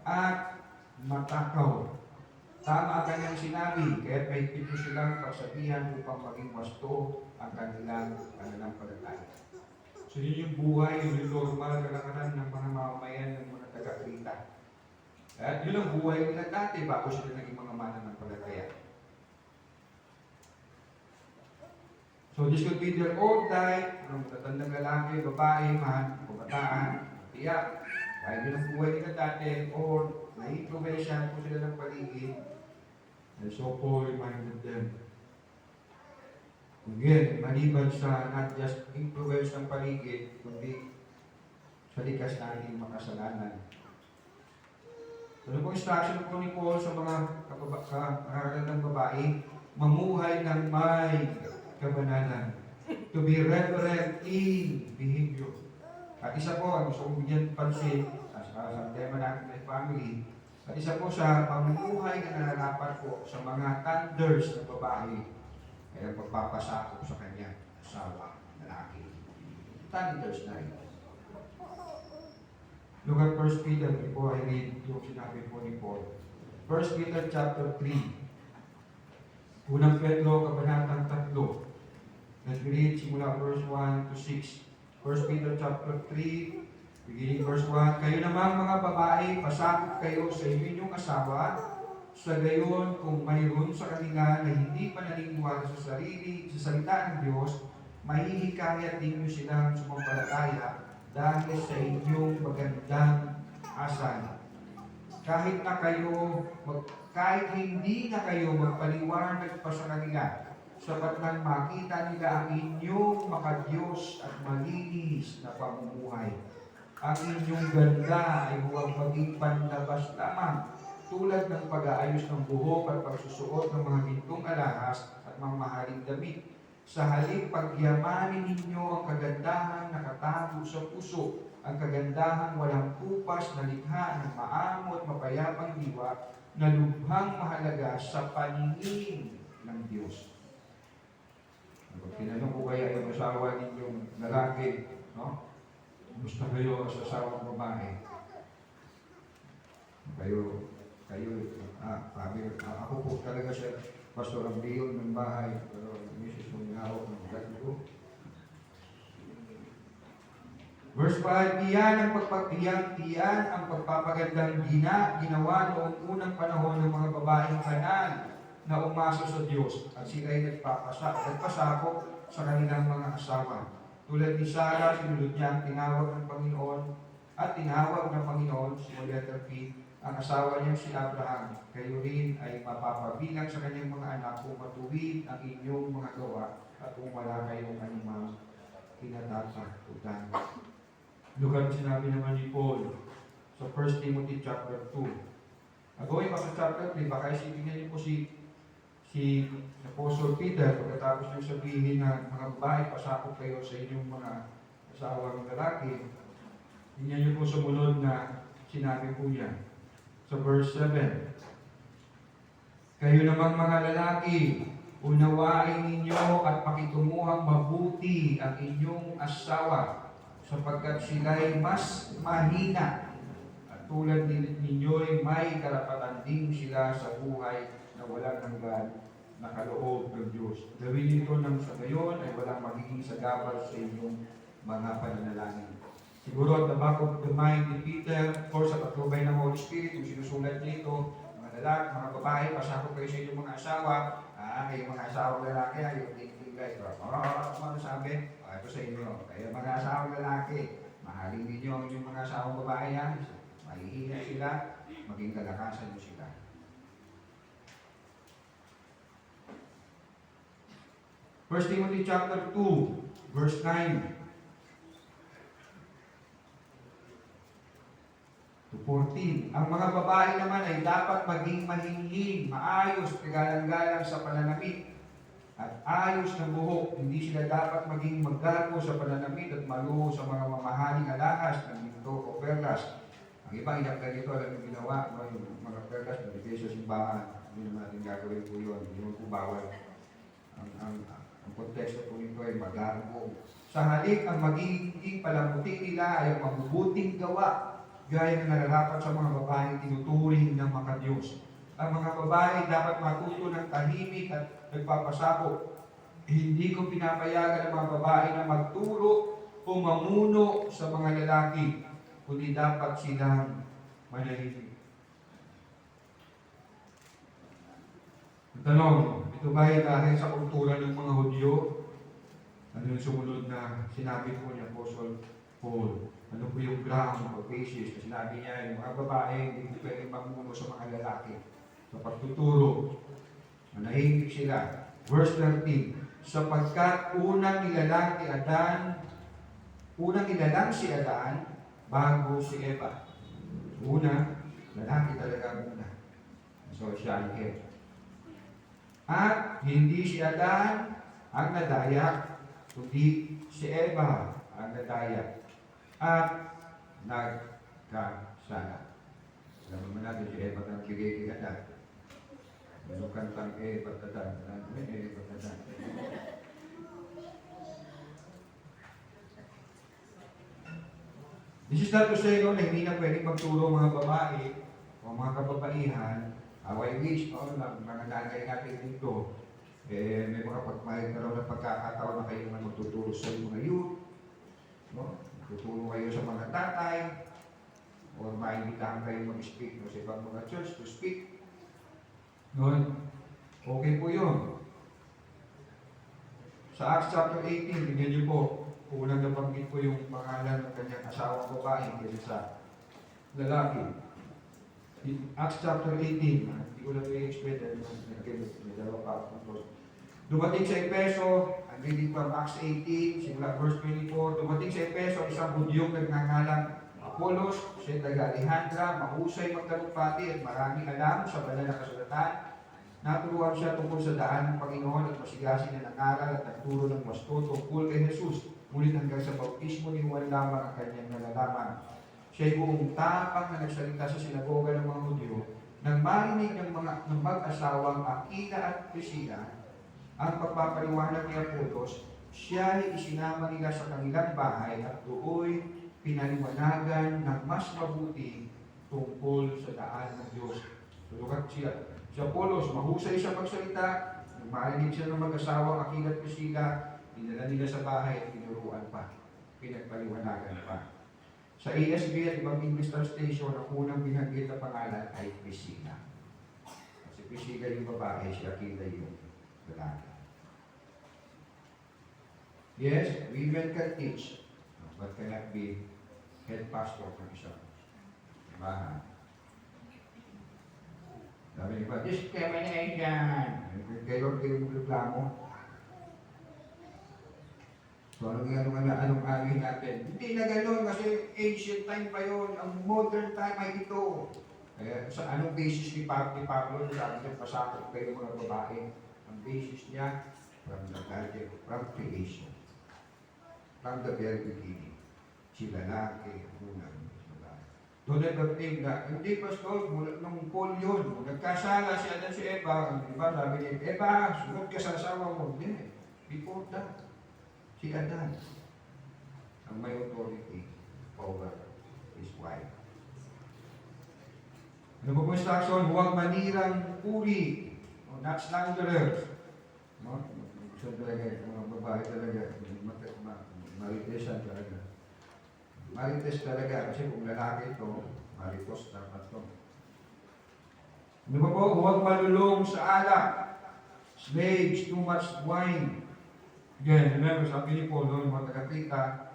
at matakaw. Tama ang kanyang sinabi, kaya may pito silang pagsabihan upang maging wasto ang kanilang pananampalataya. So yun yung buhay, yung normal kalakaran ng mga mamamayan ng mga taga-Krita. At yun ang buhay nila dati bago sila naging mga mananampalataya. So this could be their old life, ng tatandang lalaki, babae, man, kabataan, tiyak. Kahit yun ang buhay nila dati, or na-improvesyan po sila ng paligid. And so Paul reminded them. Again, maliban sa not just influence ng paligid, kundi sa likas natin makasalanan. Ano po instruction po ni Paul sa mga nakakatandang babae? Mamuhay ng may kabanalan. To be reverent in behavior. At isa po, ang gusto kong bigyan pansin sa tema natin ng family, at isa po sa pamumuhay na nararapat po sa mga thunders na babae ay ang pagpapasakop sa kanya, asawa, lalaki. Thunders na rin. Look at 1 Peter before I read yung sinabi po ni Paul. 1 Peter chapter 3. Unang Pedro, kabanatang 3. Let's read simula verse 1 to 6. 1 Peter chapter 3, Beginning verse 1, kayo namang mga babae, pasakop kayo sa inyong asawa, sa gayon kung mayroon sa kanila na hindi pa naniniwala sa salita ng Diyos, mahihikayat ninyo silang sumampalataya dahil sa inyong magandang asal. Kahit hindi na kayo magpaliwanag pa sa kanila, sapat nang makita nila ang inyong makadiyos at malinis na pamumuhay. Ang inyong ganda ay huwag maging panlabas lamang, tulad ng pag-aayos ng buhok at pagsusuot ng mga gintong alahas at mga mahaling damit. Sa halip, pagyamanin ninyo ang kagandahan na nakatago sa puso, ang kagandahan walang kupas na likha ng maamo at mapayapang diwa na lubhang mahalaga sa paningin ng Diyos. Pag tinanong ko kaya yung asawa ninyong lalaki, no? Gusto kayo sa asawang babae? Ako po talaga siya, Pastor ang biyon ng bahay, pero misis mo hawak ng gato ko. Verse 5, iyan ang pagpapagandang ginawa noong unang panahon ng mga babaeng Kanan na umasa sa Diyos at sila'y nagpasakop sa kanilang mga asawa. Tulad ni Sarah, sinunod niya ang tinawag ng Panginoon at tinawag ng Panginoon, small letter P, ang asawa niya si Abraham. Kayo rin ay mapapabilang sa kanyang mga anak kung matuwid ang inyong mga gawa at kung wala kayong anumang kinatatakutan. Lugar sinabi naman ni Paul sa 1 Timothy chapter 2. Going pa sa chapter 3, baka isipin niyo po si Apostle Peter pagkatapos niyong sabihin na mga babae, pasakop kayo sa inyong mga asawang lalaki. Tingnan niyo po sumunod na sinabi po niya sa verse 7. Kayo namang mga lalaki, unawain ninyo at pakitumuhang mabuti ang inyong asawa sapagkat sila'y mas mahina at tulad ninyo'y may karapatan din sila sa buhay na walang hanggan na kaloob ng Diyos. Gawin ito nang sa gayon ay walang magiging sagabal sa inyong mga pananalangin. Siguro at the back of the mind ni Peter, of course, sa patnubay ng Holy Spirit, yung sinusulat niya ito, mga lalaki, mga babae, pasakop kayo sa inyong mga asawa, kayong mga asawang lalaki, yung tingin guys, ano sabi? Ito sa inyo, kayo mga asawang lalaki, mahalin ninyo ang inyong mga asawang babae yan, mahihina sila, maging kalakasan nyo sila. First Timothy chapter 2, verse 9 to 14. Ang mga babae naman ay dapat maging mahinhin, maayos, kagalang-galang sa pananamit at ayos ng buhok. Hindi sila dapat maging maggago sa pananamit at maluho sa mga mamahaling alahas ng ginto o perlas. Ang iba, inakta nito, alam yung ginawa, yung mga perlas, nabigay sa simbahan. Hindi naman natin gagawin po yun. Hindi naman po bawal. Ang konteksto po nito ay magago. Sa halip, ang magiging palambutin nila ay ang mabubuting gawa gaya na nararapat sa mga babaeng tinuturing ng makadiyos. Ang mga babae dapat matuto ng tahimik at nagpapasakop. Hindi ko pinapayagan ang mga babae na magturo o mamuno sa mga lalaki, kundi dapat silang manahimik. Tanong, ito ba ay dahil sa kultura ng mga Hudyo? Ano yung sumunod na sinabi po ni Apostle Paul? Ano po yung ground o basis? Kasi sinabi niya, yung mga babae, hindi po pwedeng mamuno sa mga lalaki. Sa pagtuturo, manahimik sila. Verse 13, sapagkat unang nilalang si Adan bago si Eva. Una, lalaki talaga muna. So, siya ay Eva. At hindi si Adan ang nadayak, kundi si Eva ang nadayak at nagkasala. Alam naman natin si Eva ang bigay kay Adan. Ano kantang Eva at Adan? Eva at Adan. This is not to say no, na hindi na pwedeng magturo mga babae o mga kababaihan. I wish, mga nanay natin dito, may mga pagmahit na raw ng pagkakataon na kayo na magtuturo sa mga youth. No? tutulong kayo sa mga tatay, o maimbitahan kayo mag-speak no, sa ibang mga church to speak. Noon, okay po yun. Sa Acts chapter 18, tingnan niyo po, unang nabanggit po yung pangalan ng kanyang asawang babae kaysa sa lalaki. In Acts chapter 18, hindi ko lang i-explain dahil may dalawa pa ako. Dumating sa Efeso, ang reading from Acts 18, simula verse 24, dumating sa Efeso, isang Hudyong nagngangalang Apollos, siya taga Alejandra, mahusay magtalumpati at maraming alam sa banal na kasulatan. Naturuan siya tungkol sa daan ng Panginoon at masigasin na nangaral at nagturo ng wasto tungkol kay Jesus. Ngunit hanggang sa bautismo ni Juan lamang ang kanyang nalalaman. Siya'y buong tapang na nagsalita sa sinagoga ng mga Hudyo. Nang marinig ng mag-asawang Aquila at Priscilla ang pagpapaliwanag ni Apollos, siya ay isinama nila sa kanilang bahay at doon pinaliwanagan ng mas mabuti tungkol sa daan ng Diyos. Tulukat siya. Si Apollos, mahusay siya magsalita. Nang marinig siya ng mag-asawang Aquila at Priscilla, dinala nila sa bahay at tinuruan pa. Pinagpaliwanagan pa. Sa ESV at ibang English translation, ang unang binanggit na pangalan ay Priscilla. Si Priscilla yung babae, si Aquila yung lalaki. Yes, women can teach, but cannot be head pastor ng isang bahay. Sabi niyo ba, discrimination! Kayo magreklamo. So anong alin natin? Hindi na gano'n kasi ancient time pa yun. Ang modern time ay ito. Kaya sa anong basis ni Pablo, sabi niya, pasakot kayo mga babae. Ang basis niya, from the garden, from creation. From the very beginning. Si lalaki, unang babae. Doon nagdating na, hindi pastor, nung Paul yun, nagkasala si Adan si Eva, di ba, sabi niya, Eva, sunod ka sa asawa mo. Hindi, before that. Si Adan ang may authority over his wife. Ano ba po instruction? Huwag manirang puri, not slanderers. No? So talaga, mga babae talaga, maritesan talaga. Marites talaga, kasi kung lalaki ito, maritos dapat ito. Ano ba po? Huwag malulong sa alak. Slaves, too much wine. Again, remember, sabi ni Paul, yung mga taga-Krita,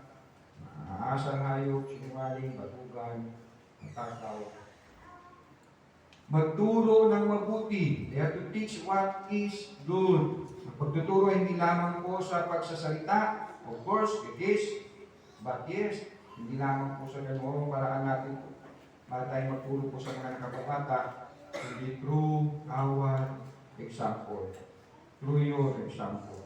asang hayop, sinungaling, batugan, matakaw. Magturo ng mabuti. They have to teach what is good. Ang pagtuturo ay hindi lamang po sa pagsasalita. Of course, it is. But yes, hindi lamang po sa ganoong paraan natin para tayo magturo po sa mga nakababata. Hindi through our example. Through your example.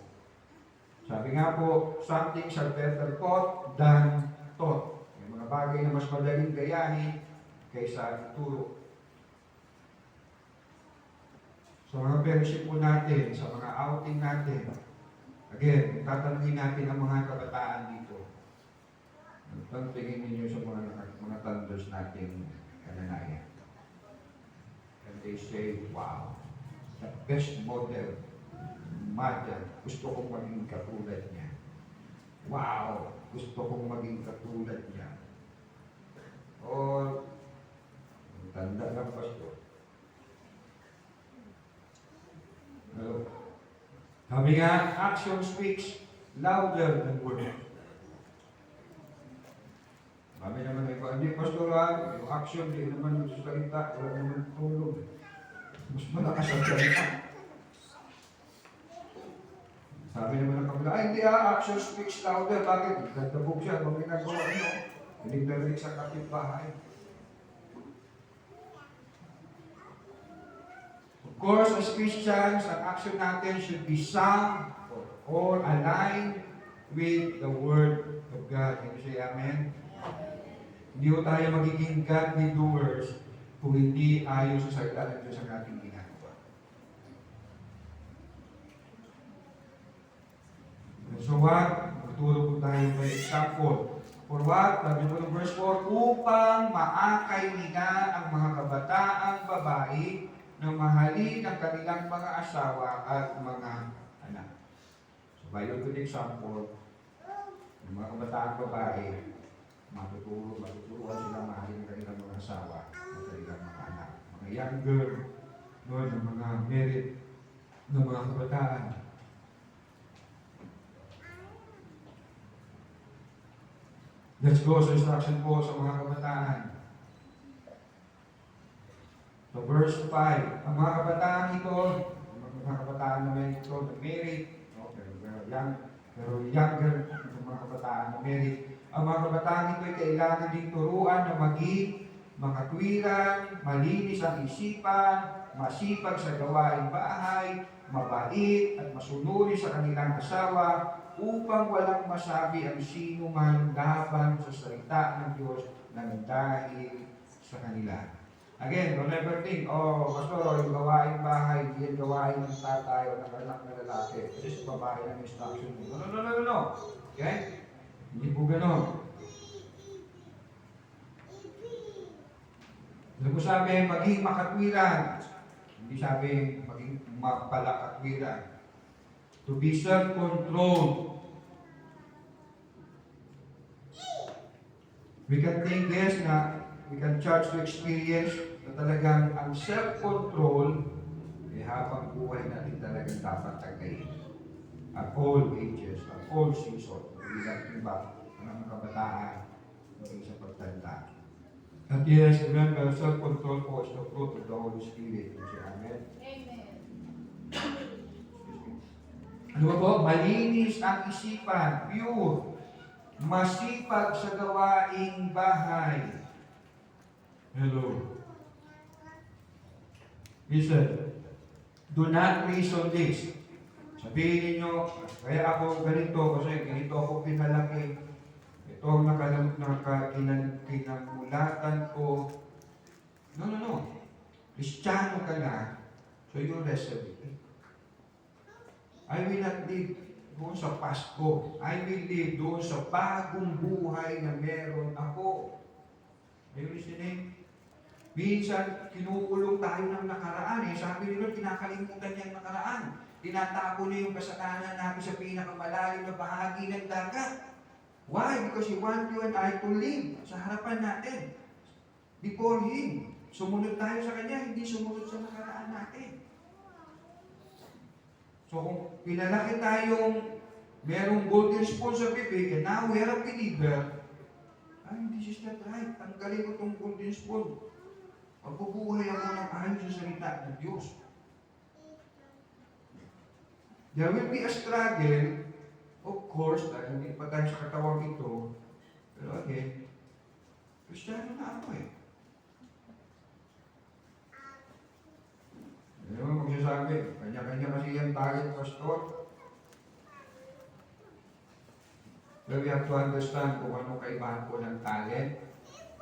Sabi nga po, something shall better taught than taught. May mga bagay na mas madaling gayahin kaysa ituro. Sa mga fellowship po natin, sa mga outing natin, again, tatanungin natin ang mga kabataan dito. Ang tingin ninyo sa mga thunders natin kananayan. And they say, wow, the best model mother, gusto kong maging katulad niya. Wow! Gusto kong maging katulad niya. Or, tanda ng pastor. Hello? Sabi nga, action speaks louder than words. Sabi naman ay hindi pastoral, yung action, hindi naman yung salita, wala naman tulog. Mas malakas ang salita. Sabi naman ng kabila, ay hindi action speaks louder. Bakit? Nagdabog siya, kung ginagawa nyo, hindi narinig sa kapitbahay. Of course, as Christians, ang action natin should be sung or aligned with the Word of God. Can you say amen? Hindi ko tayo magiging godly doers kung hindi ayon sa salita ng Diyos ang ating ginagawa. So what? Magturo po tayo by example. For what? Sabi po ng verse 4, upang maakay nila ang mga kabataang babae na mahalin ang kanilang mga asawa at mga anak. So by your good example, yung mga kabataang babae, matuturuan sila mahalin ang kanilang mga asawa, ang kanilang mga anak, mga young girl, no, ng mga merit, ng mga kabataan. Let's go sa instruction po sa mga kabataan. So verse 5, ang mga kabataan ito, mga kabataan naman ito, na married, no, pero younger, yung mga kabataan na married, ang mga kabataan ito ay kailangan din turuan na maging makatwiran, malinis ang isipan, masipag sa gawaing bahay, mabait at masunuri sa kanilang asawa, upang walang masabi ang sino man laban sa salita ng Diyos na dahil sa kanila. Again, don't ever think, pastor, yung gawaing bahay, hindi yung gawain ng tatay o ng anak na lalaki. Kasi sa babae ng instruction mo. No. Okay? Hindi po ganon. Ano po sabi, maging makatwiran. Hindi sabi, maging mapalakatwiran. To be self-controlled. We can think this na we can charge to experience na talagang ang self-control habang buhay natin talagang dapat tagayin. At all ages, at all seasons, bilang iba, ang mga kabataan, maging sa pagtanda. At yes, remember, self-control po is the fruit of the Holy Spirit. Amen? Amen. Ano ba po? Malinis ang isipan, pure, masipag sa gawaing bahay. Hello. Listen, do not reason this. Sabihin niyo, kaya ako ganito kasi ganito ako pinalaki. Ito ang kinamulatan ko. No. Kristiyano ka na, so you rest of it. I will not live doon sa Pasko. I will live doon sa bagong buhay na meron ako. Are you listening? Minsan, kinukulong tayo ng nakaraan. Sabi nila, kinakalimutan niya ang nakaraan. Tinatago niya yung kasalanan natin sa pinakamalalim na bahagi ng dagat. Why? Because He wants you and I to live sa harapan natin. Before Him. Sumunod tayo sa Kanya, hindi sumunod sa nakaraan natin. So kung pinalaki tayong merong golden spoon sa bibig, and now we are a believer, this is not right. Tanggalin ko itong golden spoon. Magbubuhay ako ng ayon sa salita ng Diyos. There will be a struggle, of course, dahil hindi pa tayo sa katawang ito. Pero again, Kristiyano na ako eh. Ano naman magsasabi? Kanya-kanya kasi yung target, pastor. But we have to understand kung ano kaibahan po ng talent,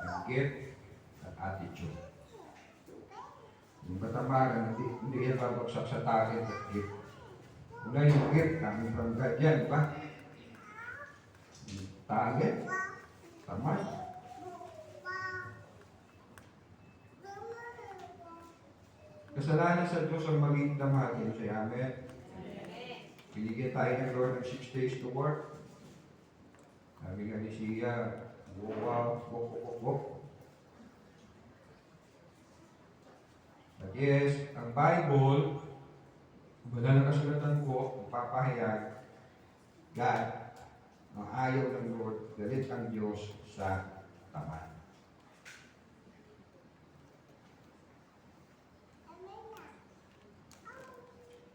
ng gift, at attitude. Yung katamaran, hindi yan babagsak sa talent at gift. Una yung gift, kami from God yan, di ba? Talent, tamad. Kasalanan sa Diyos ang maging damagin siya. Amen? Binigyan tayo ng Lord ng 6 days to work. Sabi nga ni siya, walk. But yes, ang Bible, madalang kasulatan ko, papahayag, God, ang ayaw ng Lord, galit ang Diyos sa tamad.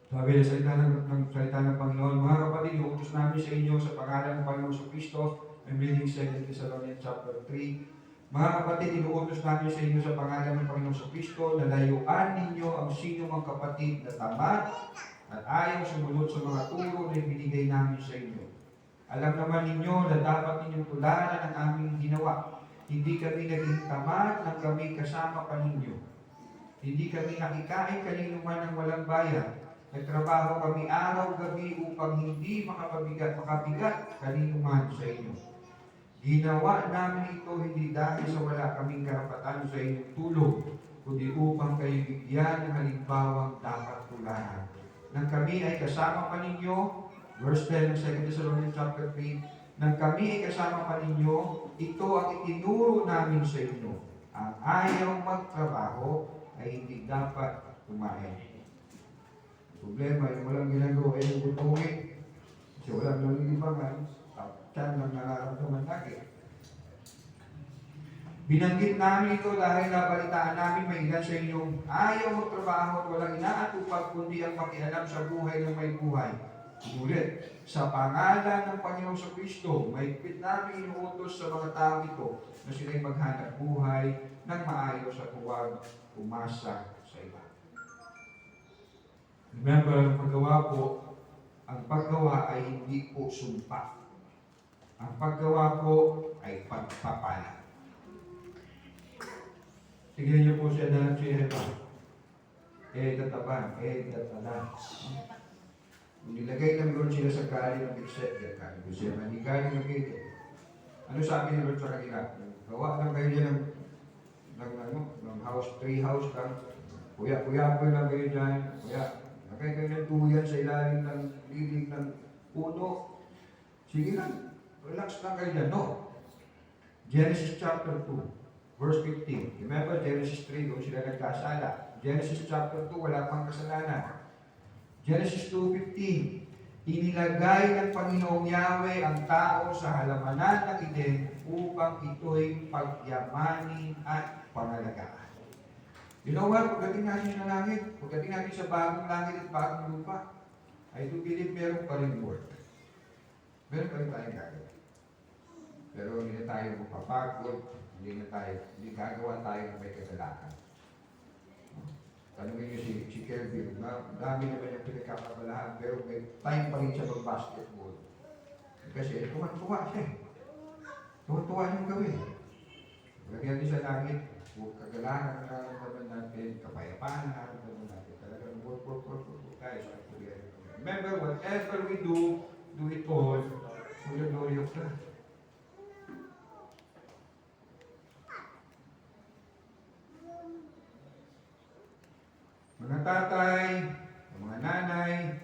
Sabi ng salita ng Panginoon, mga kapatid, iutos namin sa inyo sa pangalan ng Panginoon Kristo. I'm reading 2 Thessalonians chapter 3. Mga kapatid, inuutos namin sa inyo sa pangalan ng Panginoon Kristo na layuan ninyo ang sino mang kapatid na tamad at ayaw sumunod sa mga turo na ibinigay namin sa inyo. Alam naman ninyo na dapat ninyong tularan ang aming ginawa. Hindi kami naging tamad nang kami kasama pa ninyo. Hindi kami nakikain kanino man ng walang bayan. Nagtrabaho kami araw-gabi upang hindi makabigat kanino man sa inyo. Ginawa namin ito hindi dahil sa wala kaming karapatan sa inyong tulong, kundi upang kayo bigyan ng halimbawang dapat tularan. Nang kami ay kasama pa ninyo, verse 10 ng 2 Thessalonians chapter 3, nang kami ay kasama pa ninyo, ito ang itinuro namin sa inyo. Ang ayaw magtrabaho ay hindi dapat kumain. Problema, yung walang ginagawa ay yung gutumin. Kasi walang nalilibangan, tiyan lang nararamdaman lagi. Binanggit namin ito dahil nabalitaan namin may ilan sa inyong ayaw magtrabaho at walang inaatupag kundi ang makialam sa buhay ng may buhay. Ulit, sa pangalan ng Panginoong sa Kristo, mahigpit namin inuutos sa mga tao ito na sila'y maghanap buhay ng maayos at huwag umasa sa iba. Remember, ang paggawa ay hindi po sumpa. Ang paggawa po ay pagpapala. Tignan niyo po siya na si Eva. Tataban, tatala. Nilagay ng Lord sila sa gali ng Bikset, gali siya, hindi gali ng Bikset. Ano sabi ni Lord sa kanila? Gawa lang kayo dyan ng house, tree house lang. Kuya-kuya po lang kayo dyan. Kuya, nakay kayo ng tuyan sa ilalim ng lilig ng puno. Sige lang, relax lang kayo dyan. No. Genesis chapter 2, verse 15. Remember, Genesis 3, kung sila nagkasala. Genesis chapter 2, wala pang kasalanan. Genesis 2:15, inilagay ng Panginoong Yahweh ang tao sa halamanan ng Eden upang ito'y pagyamanin at pangalagaan. You know what? Pagdating natin sa langit, pagdating natin sa bagong langit at bagong lupa, I do believe meron pa rin work. Meron pa rin tayong gagawin. Pero hindi na tayo magpapagod, hindi gagawa tayo ng may kasalanan. Tanungin niyo si Kelvin, dami naman yung pinagkakabalahan, pero may time pa rin siya mag-basketball. Kasi tuwa-tuwa siya. Tuwa-tuwa yung gawin. Lagyan din sa langit, kagalahan na nararamdaman natin, kapayapaan na nararamdaman natin. Talagang work tayo sa actually. Remember, whatever we do it all for the glory of God. Mga tatay, mga nanay,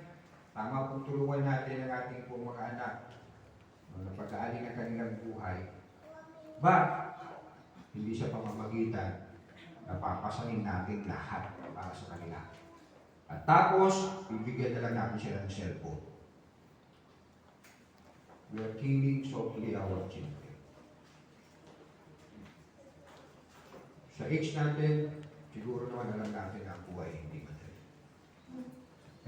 tama pong tulungan natin ang ating pong mga anak na pag-aaling ang kanilang buhay. But, hindi sa pamamagitan na papasanin natin lahat para sa kanila. At tapos, bibigyan na lang natin sila ng cellphone. We are killing softly our children. Sa age natin, siguro naman alam natin na ang buhay hindi madali.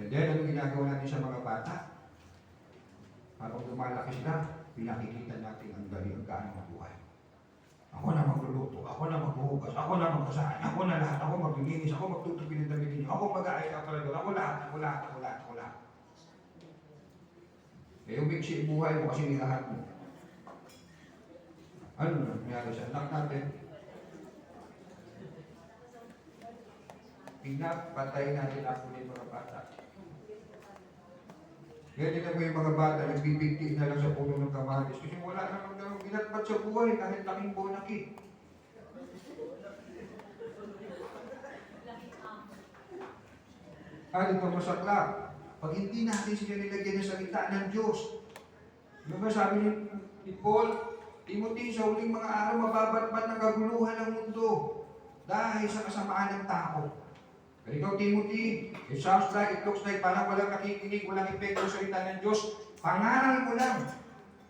And then, ano ginagawa natin sa mga bata? Habang lumalaki sila, pinakikita natin ang galing ang gaano ang buhay. Ako na magluluto, ako na maghuhugas, ako na magkasahan, ako na lahat, ako maglilinis, ako magtutupi ng damit ninyo, ako mag-aayos ng kalador, ako lahat. Eh, umiksi buhay mo kasi nilahat mo. Ano na nangyari sa anak natin? Pinapatay natin ako ng mga bata. Ganyan na po yung mga bata, nagbibigti na lang sa puno ng kamatis. Kasi wala namang ginatpat sa buhay kahit laking bonaki. Ito masaklap. Pag hindi natin sila nilagyan ng salita ng Diyos. Ano ba sabi ni Paul? Timothy, sa huling mga araw, mababatbat ng kaguluhan ng mundo dahil sa kasamaan ng tao. Pero ikaw, Timothy, it sounds like, it looks like parang walang nakikinig, walang epekto sa salita ng Diyos. Pangaral mo lang.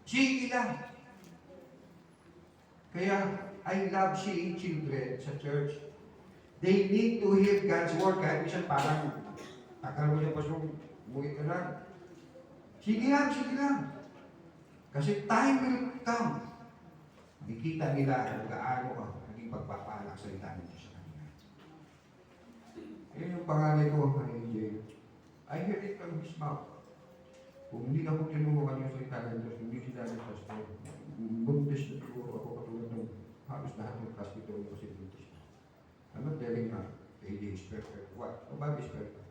Sige lang. Kaya, I love seeing children sa church. They need to hear God's word. Kahit minsan parang, akala mo niya pa yung buhay ka lang. Sige lang. Kasi time will come. Makikita nila kung gaano ka naging pagpapala sa salita ng Diyos. Yan yung pangalan ko, AJ. I hear it from his mouth. Kung hindi na ko tinulungan yung salita ng Diyos, hindi sila ng pastor. Buntis na siguro ako katulad ng halos lahat ng pastor ko si buntis. I'm not telling na AJ is perfect. What? Nobody is perfect.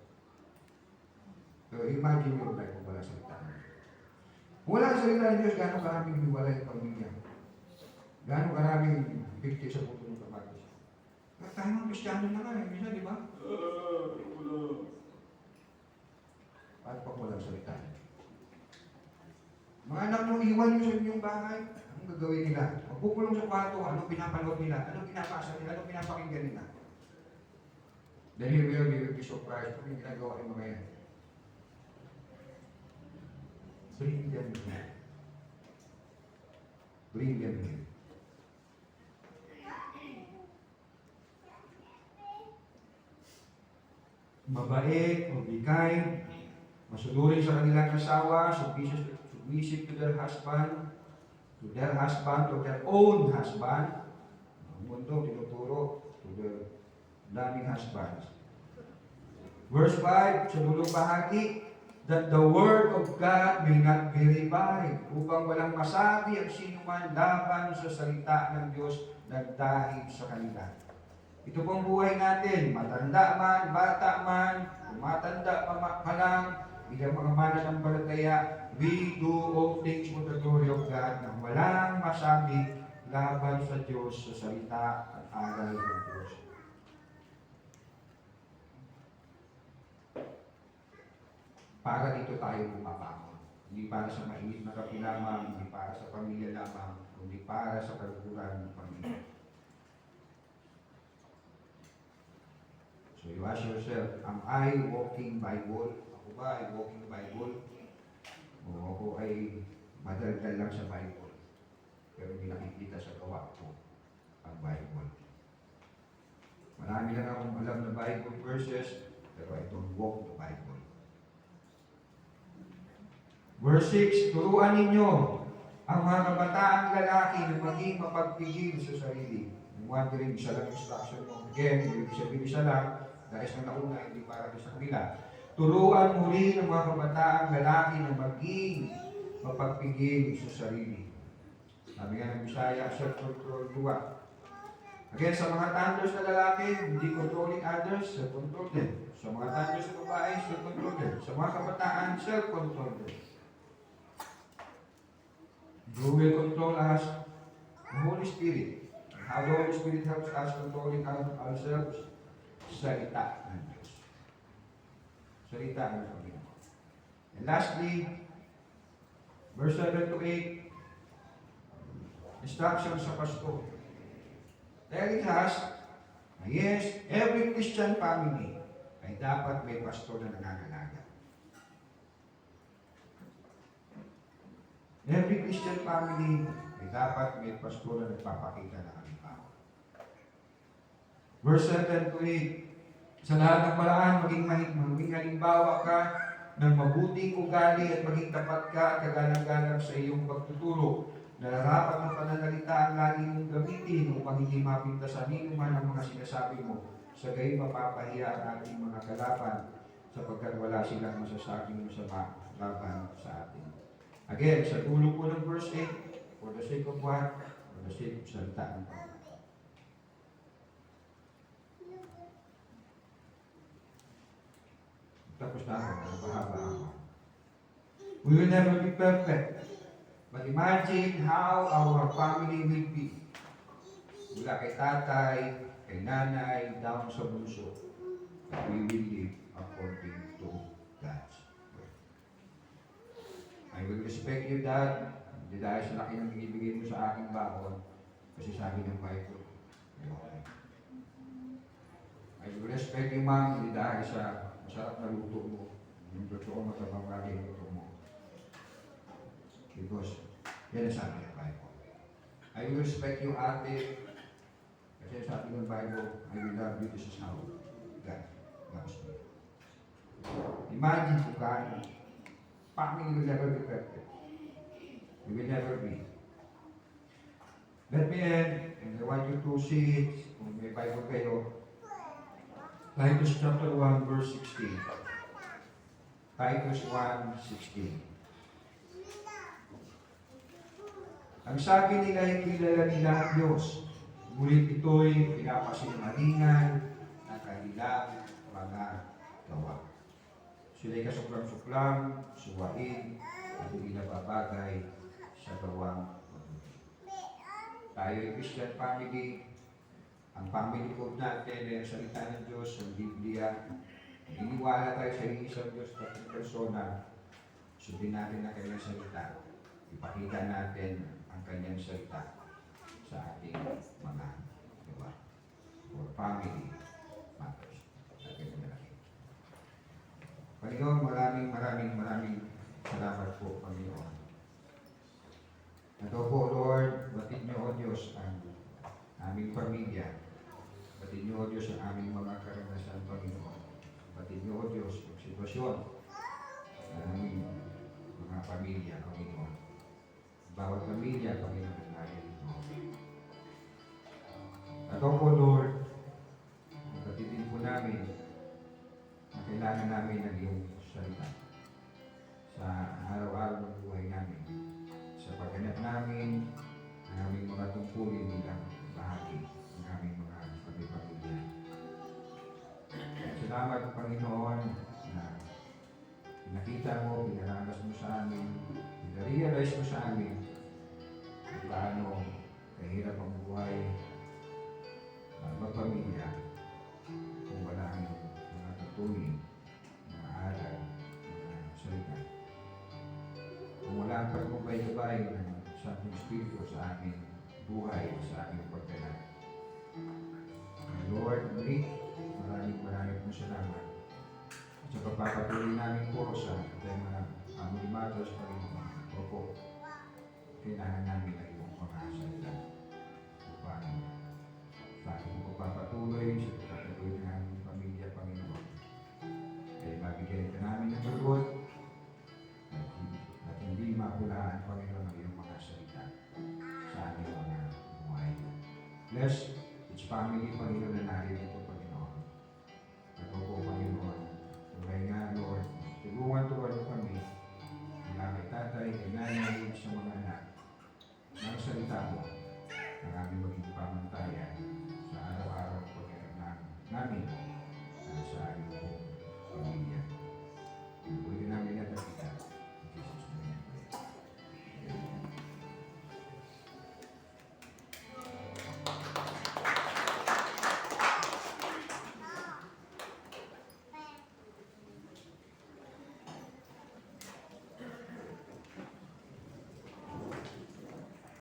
So imagine your life kung wala salita ng Diyos. Kung wala salita ng Diyos, gano'ng karaming hiwalay ang pamilya. Gano'ng karaming bigti sa puto ng kamatis. Tayo ng Kristiyano na nga, minsan, di ba? At pag walang salita. Mga anak mo, iwan nyo sa inyong bahay. Anong gagawin nila? Magpukulong sa kwarto, anong pinapanood nila? Anong pinapasa nila? Anong pinapakinggan nila? Then you will be surprised kung yung ginagawa yung mga yan. Bring them here. Bring them here. Mabait o be kind, masunurin sa kanilang asawa, submissive to their husband, to their own husband. Ang mundo tinuturo to their daming husbands. Verse 5, sa dulong bahagi, that the word of God may not be revived, upang walang masabi ang sinuman laban sa salita ng Diyos nagdahil sa kanila. Ito pong buhay natin, matanda man, bata man, tumatanda pa lang, bilang mga mananampalataya, we do all things for the glory of God na walang masabi laban sa Diyos sa salita at aral ng Diyos. Para dito tayo bumabangon. Hindi para sa mainit na kape lamang, hindi para sa pamilya lamang, kundi para sa kaluguran ng pamilya. So you ask yourself, am I walking Bible? Ako ba ay walking Bible? O ako ay madaldal lang sa Bible? Pero hindi nakikita sa gawa ko ang Bible. Marami lang akong alam na Bible verses, pero I don't walk the Bible. Verse 6, turuan ninyo ang mga kabataang lalaki na maging mapagpigil sa sarili. I'm wondering, isa lang instruction mo. Again, ibig sabihin isa lang, dahil sa nauna, hindi para sa kanila. Turuan mo rin ang mga kabataang lalaki na maging mapagpigil sa sarili. Sabi nga ng Bisaya, self-control duwa. Again, sa mga thunders na lalaki, hindi controlling others, self-control din. Sa mga thunders na babae, self-control din. Sa mga kabataan, self-control din. Who will control us? The Holy Spirit. How the Holy Spirit helps us controlling ourselves? Salita ng Diyos. Salita ng Panginoon. And lastly, verse 7 to 8, instructions sa pastor. Telling us, yes, every Christian family ay dapat may pastor na nangangalaga. Every Christian family ay dapat may pastor na nagpapakita ng halimbawa. Verse 7 to 8, sa lahat ng paraan, maging halimbawa ka ng mabuting ugali at maging tapat ka at kagalang-galang sa iyong pagtuturo. Nararapat ng pananalita ang lagi mong gamitin upang hindi mapintasan man ang mga sinasabi mo. Sa gayon mapapahiya ang ating mga kalaban sapagkat wala silang masasabing masama laban sa atin. Again, sa dulo po ng verse 8, for the sake of what? For the sake of salita ng Panginoon. Tapos na ako, napahaba ako. We will never be perfect. But imagine how our family will be. Mula kay tatay, kay nanay, down sa bunso. That we will live according to God's word. I will respect you, Dad. Hindi dahil sa laki ng binibigay mo sa aking baon. Kasi sabi ng Bible, okay. I will respect you, Ma'am. Hindi dahil sa masarap na luto mo. Yung totoo matabang lagi yung luto mo. Because, yan ang sabi ng Bible. I will respect you, ate. Kasi sabi ng Bible, I will love you. This is how God loves me. Imagine kung kano. Family will never be perfect. We will never be. Let me end, and I want you to see it, kung may Bible kayo, Titus chapter 1, verse 16. Titus 1:16. Ang sabi nila hindi kilala nila ang Diyos, ngunit ito'y pinapasinungalingan ng kanilang mga gawa. Sila'y kasuklam-suklam, suwain, at hindi nababagay sa gawang mabuti. Tayo ay Christian family. Ang family code natin ay ang salita ng Diyos, ang Biblia. Iniwala tayo sa isang Diyos at persona. Sundin natin ang kanyang salita. ipakita natin ang kanyang salita sa ating mga diba, or family matters. Natin malaki. Panginoon, maraming salamat po, Panginoon. Ito po, Lord, batid niyo, O Diyos, ang aming pamilya. Batid niyo, O Diyos, ang aming mga karanasan, Panginoon. Batid niyo, O Diyos, ang sitwasyon ng aming mga pamilya, Panginoon. Bawat pamilya, Panginoon, narito. Ito po, Lord, batidin po namin na kailangan namin ng iyong salita sa araw-araw ng buhay namin, sa pagganap namin ang aming mga tungkulin bilang bahagi ng aming mga pamilya. Salamat, Panginoon, na pinakita mo, pinaranas mo sa amin, pinarealize mo sa amin kung paano kahirap ang buhay ng magpamilya kung wala ang mga tutuloy, mga aral, mga salita. Kung wala ang pagkumbay-gabay ng Santong Espiritu sa aming buhay, sa aming pagganap. Lord, muli, maraming po salamat. At sa pagpapatuloy namin po sa ating mga aming matters, Panginoon. Opo, kailangan namin ang iyong mga salita. Upang sa ating pagpapatuloy, sa pagpapatuloy ng aming pamilya, Panginoon. Kaya mabigyan ka namin ng sagot at hindi mapulaan, Panginoon, ang iyong mga salita sa aming mga buhay. Bless each family, Panginoon, na narito